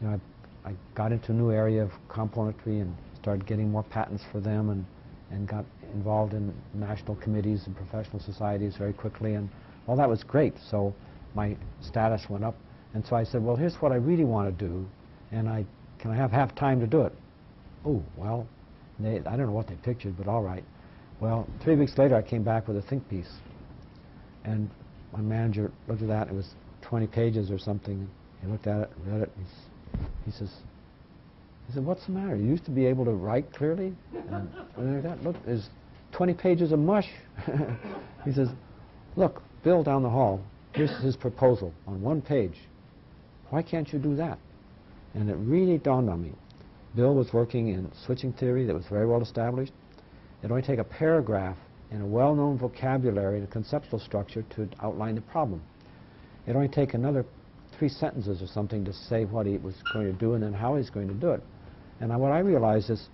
B: know, I got into a new area of componentry and started getting more patents for them, and got involved in national committees and professional societies very quickly, and all that was great. So my status went up, and so I said, well, here's what I really want to do, and can I have half time to do it? Oh, well, I don't know what they pictured, but all right. Well, 3 weeks later, I came back with a think piece, and my manager looked at that. It was 20 pages or something. He looked at it, read it, and he said, what's the matter? You used to be able to write clearly? And that, look, there's 20 pages of mush. He says, look, Bill down the hall, here's his proposal on 1 page. Why can't you do that? And it really dawned on me. Bill was working in switching theory that was very well established. It'd only take a paragraph in a well-known vocabulary and a conceptual structure to outline the problem. It'd only take another 3 sentences or something to say what he was going to do and then how he's going to do it. And what I realized is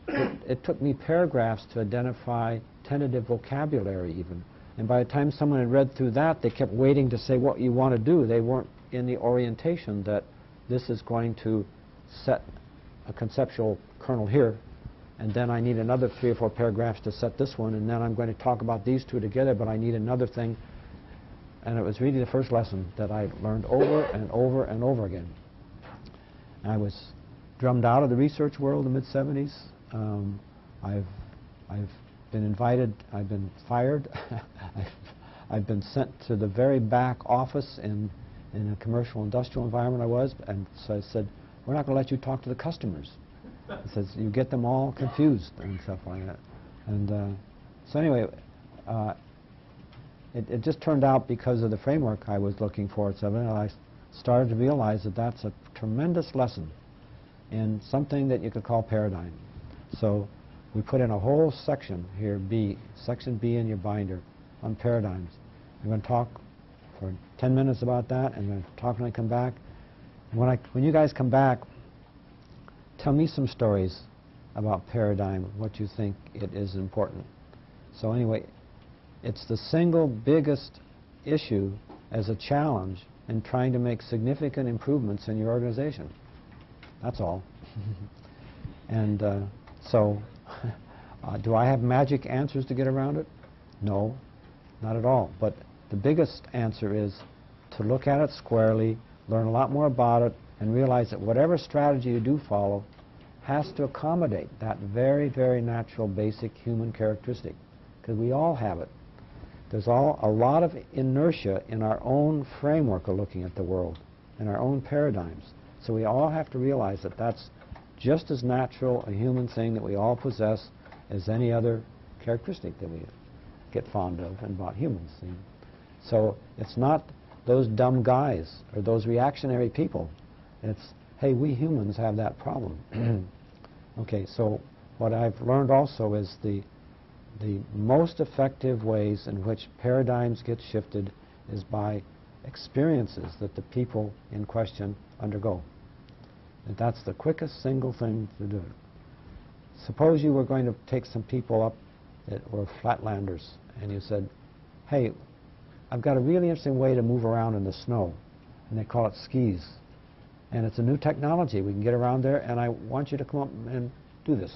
B: it took me paragraphs to identify tentative vocabulary even. And by the time someone had read through that, they kept waiting to say what you want to do. They weren't in the orientation that this is going to set a conceptual kernel here, and then I need another 3 or 4 paragraphs to set this one, and then I'm going to talk about these two together, but I need another thing. And it was really the first lesson that I learned over and over and over again. I was drummed out of the research world in the mid-70s. I've been invited, I've been fired. I've been sent to the very back office in a commercial industrial environment I was, and so I said, we're not going to let you talk to the customers. He says, you get them all confused and stuff like that. And so anyway, it just turned out because of the framework I was looking for at 7, I started to realize that that's a tremendous lesson in something that you could call paradigm. So we put in a whole section here, B, section B in your binder on paradigms. I'm going to talk for 10 minutes about that, and I'm going to talk when I come back. And when you guys come back, tell me some stories about paradigm, what you think it is important. So anyway, it's the single biggest issue as a challenge in trying to make significant improvements in your organization. That's all. And so, do I have magic answers to get around it? No, not at all. But the biggest answer is to look at it squarely, learn a lot more about it, and realize that whatever strategy you do follow has to accommodate that very, very natural, basic human characteristic, because we all have it. there's a lot of inertia in our own framework of looking at the world, in our own paradigms. So we all have to realize that that's just as natural a human thing that we all possess as any other characteristic that we get fond of about humans. See? So it's not those dumb guys or those reactionary people. It's, hey, we humans have that problem. Okay, so what I've learned also is the most effective ways in which paradigms get shifted is by experiences that the people in question undergo. And that's the quickest single thing to do. Suppose you were going to take some people up that were flatlanders, and you said, hey, I've got a really interesting way to move around in the snow, and they call it skis. And it's a new technology. We can get around there, and I want you to come up and do this.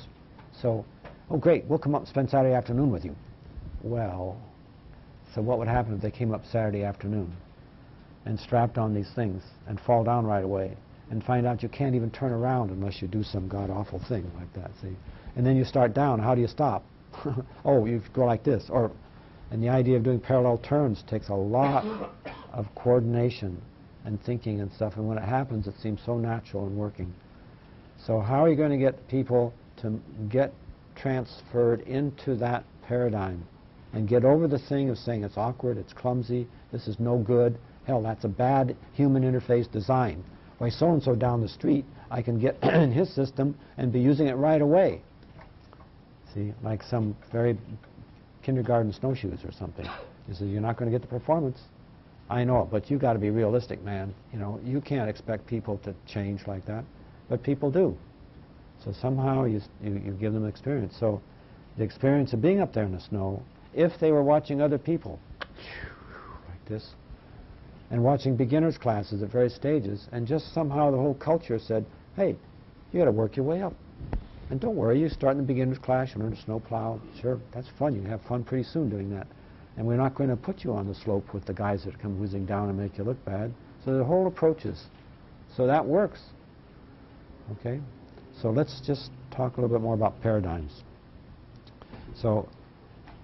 B: So, oh great, we'll come up and spend Saturday afternoon with you. Well, so what would happen if they came up Saturday afternoon and strapped on these things and fall down right away and find out you can't even turn around unless you do some god-awful thing like that, see? And then you start down. How do you stop? Oh, you go like this. And the idea of doing parallel turns takes a lot of coordination and thinking and stuff, and when it happens, it seems so natural and working. So how are you going to get people to get transferred into that paradigm and get over the thing of saying it's awkward, it's clumsy, this is no good, hell, that's a bad human interface design. Why, so-and-so down the street, I can get in his system and be using it right away. See, like some very kindergarten snowshoes or something. You say, you're not going to get the performance. I know it, but you got to be realistic, man. You know, you can't expect people to change like that, but people do. So somehow you give them experience. So the experience of being up there in the snow, if they were watching other people, like this, and watching beginners classes at various stages, and just somehow the whole culture said, hey, you got to work your way up. And don't worry, you start in the beginner's class, you learn to snowplow. Sure, that's fun. You have fun pretty soon doing that. And we're not going to put you on the slope with the guys that come whizzing down and make you look bad. So the whole approach is, so that works. Okay? So let's just talk a little bit more about paradigms. So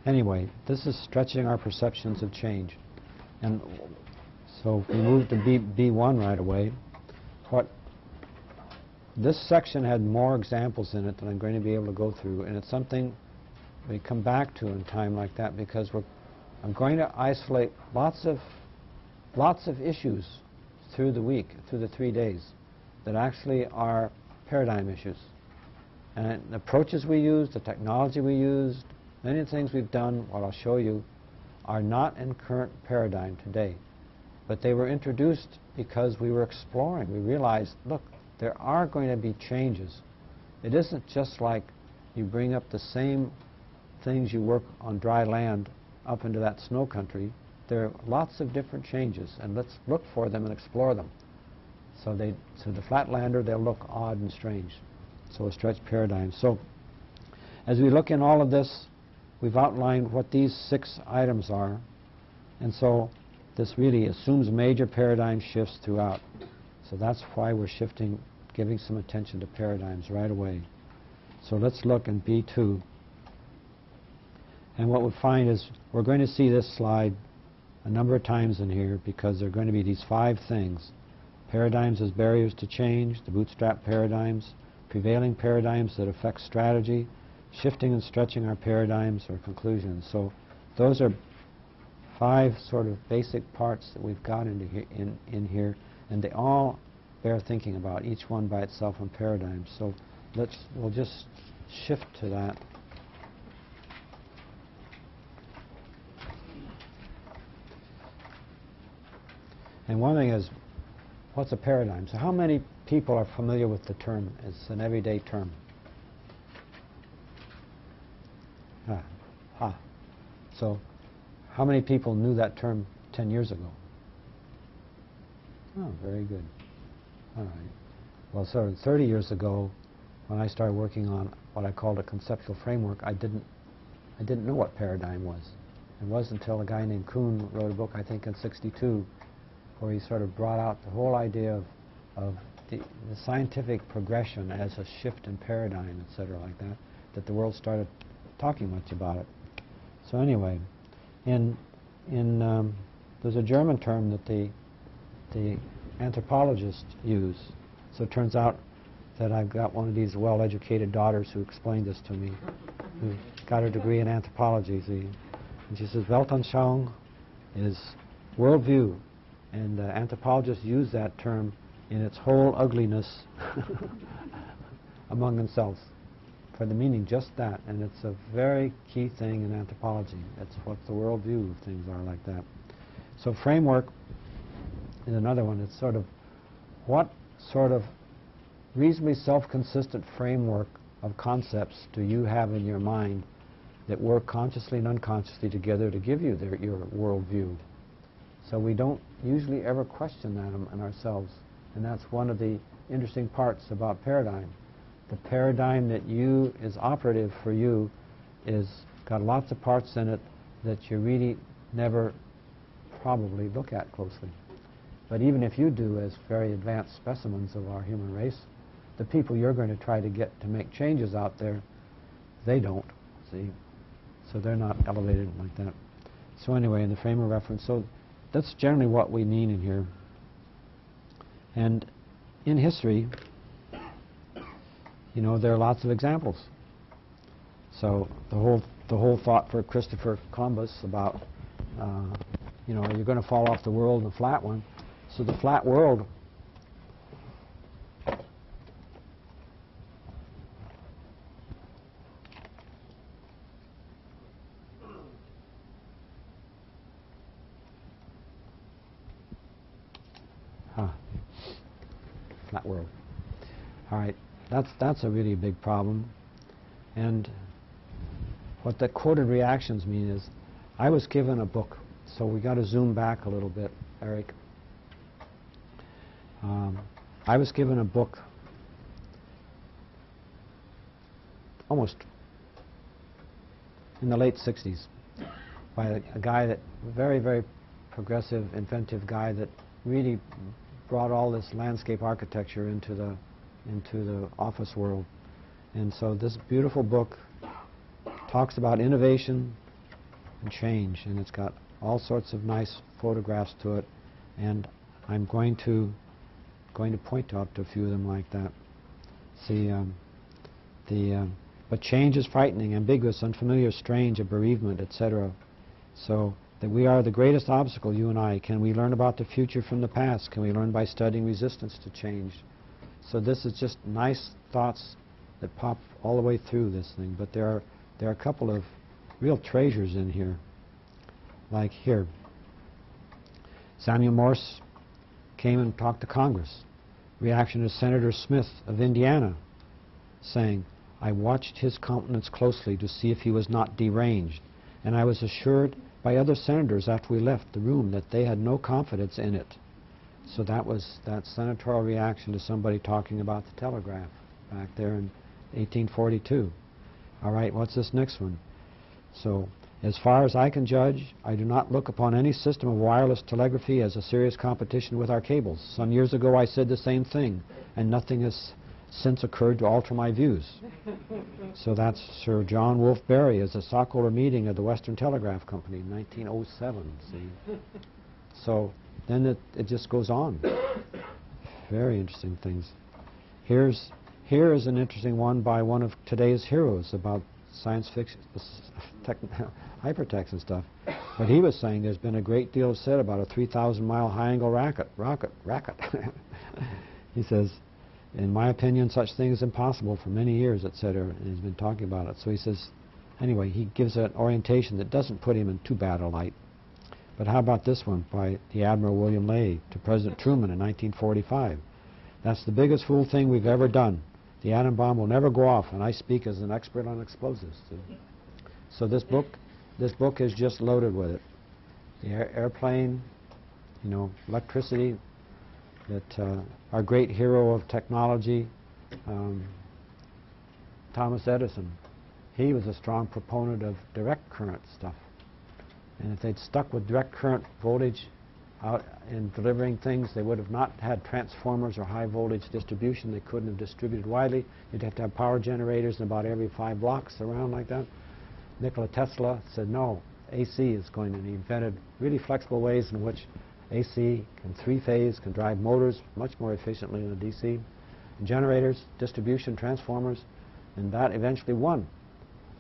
B: anyway, this is stretching our perceptions of change. And so if we move to B1 right away, this section had more examples in it than I'm going to be able to go through, and it's something we come back to in time like that because I'm going to isolate lots of issues through the week, through the 3 days, that actually are paradigm issues. And the approaches we use, the technology we used, many of the things we've done, what I'll show you, are not in current paradigm today. But they were introduced because we were exploring. We realized, look, there are going to be changes. It isn't just like you bring up the same things you work on dry land up into that snow country. There are lots of different changes, and let's look for them and explore them. So the flatlander, they'll look odd and strange. So a stretched paradigm. So as we look in all of this, we've outlined what these 6 items are, and so this really assumes major paradigm shifts throughout. So that's why we're shifting, giving some attention to paradigms right away. So let's look in B2. And what we'll find is we're going to see this slide a number of times in here because there are going to be these 5 things. Paradigms as barriers to change, the bootstrap paradigms, prevailing paradigms that affect strategy, shifting and stretching our paradigms or conclusions. So those are 5 sort of basic parts that we've got in here. And they all bear thinking about, each one by itself on paradigms. So we'll just shift to that. And one thing is, what's a paradigm? So how many people are familiar with the term? It's an everyday term. So how many people knew that term 10 years ago? Oh, very good. All right. Well, so 30 years ago, when I started working on what I called a conceptual framework, I didn't know what paradigm was. It wasn't until a guy named Kuhn wrote a book, I think in '62, where he sort of brought out the whole idea of the scientific progression as a shift in paradigm, et cetera, like that, that the world started talking much about it. So anyway, in there's a German term that the anthropologists use. So it turns out that I've got one of these well-educated daughters who explained this to me, who got her degree in anthropology. See? And she says, Weltanschauung is worldview. And anthropologists use that term in its whole ugliness among themselves for the meaning just that. And it's a very key thing in anthropology. It's what the worldview of things are like that. So framework is another one. It's sort of what sort of reasonably self-consistent framework of concepts do you have in your mind that work consciously and unconsciously together to give you your worldview. So we don't usually ever question that in ourselves. And that's one of the interesting parts about paradigm. The paradigm that is operative for you is got lots of parts in it that you really never probably look at closely. But even if you do, as very advanced specimens of our human race, the people you're going to try to get to make changes out there, they don't, see? So they're not elevated like that. So anyway, in the frame of reference, so that's generally what we mean in here. And in history, you know, there are lots of examples. So the whole thought for Christopher Columbus about, you know, you're going to fall off the world in a flat one. So the flat world flat world. All right, that's a really big problem. And what the quoted reactions mean is, I was given a book, so we got to zoom back a little bit, Eric. I was given a book almost in the late 60s by a guy that, very, very progressive, inventive guy that really brought all this landscape architecture into the office world. And so this beautiful book talks about innovation and change, and it's got all sorts of nice photographs to it, and I'm going to point out to a few of them like that. See, but change is frightening, ambiguous, unfamiliar, strange, a bereavement, etc. So that we are the greatest obstacle, you and I. Can we learn about the future from the past? Can we learn by studying resistance to change? So this is just nice thoughts that pop all the way through this thing. But there are a couple of real treasures in here. Like here, Samuel Morse came and talked to Congress. Reaction to Senator Smith of Indiana, saying, I watched his countenance closely to see if he was not deranged, and I was assured by other senators after we left the room that they had no confidence in it. So that was that senatorial reaction to somebody talking about the telegraph back there in 1842. All right, what's this next one? So, as far as I can judge, I do not look upon any system of wireless telegraphy as a serious competition with our cables. Some years ago I said the same thing, and nothing has since occurred to alter my views. So that's Sir John Wolfe Barry as a stockholder meeting of the Western Telegraph Company in 1907, see? So then it just goes on. Very interesting things. Here is an interesting one by one of today's heroes about science fiction, hypertext and stuff. But he was saying there's been a great deal said about a 3,000-mile high-angle rocket. He says, in my opinion, such thing is impossible for many years, etc. And he's been talking about it. So he says, anyway, he gives an orientation that doesn't put him in too bad a light. But how about this one by the Admiral William Ley to President Truman in 1945? That's the biggest fool thing we've ever done. The atom bomb will never go off, and I speak as an expert on explosives. So this book is just loaded with it. The airplane, you know, electricity, that our great hero of technology, Thomas Edison, he was a strong proponent of direct current stuff. And if they'd stuck with direct current voltage out in delivering things, they would have not had transformers or high voltage distribution. They couldn't have distributed widely. You'd have to have power generators in about every 5 blocks around like that. Nikola Tesla said, no, AC is going, and he invented really flexible ways in which AC can three-phase, can drive motors much more efficiently than DC, generators, distribution, transformers, and that eventually won.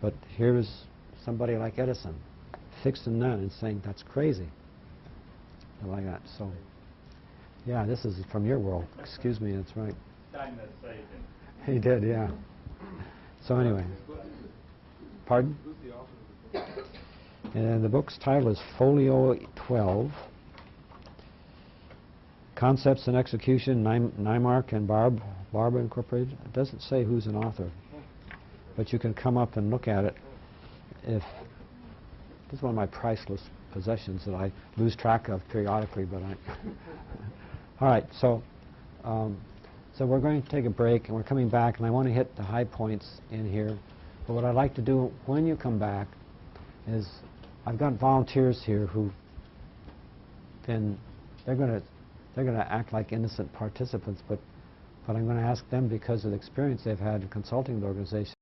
B: But here's somebody like Edison fixing that and saying that's crazy. Like that. So, yeah, this is from your world. Excuse me, that's right. He did, yeah. So anyway, pardon? And the book's title is Folio 12, Concepts and Execution, Nymark and Barber Incorporated. It doesn't say who's an author, but you can come up and look at it. This is one of my priceless possessions that I lose track of periodically, but I... All right, so we're going to take a break, and we're coming back, and I want to hit the high points in here. But what I'd like to do when you come back is I've got volunteers here who've been, they're going to act like innocent participants, but I'm going to ask them because of the experience they've had in consulting the organization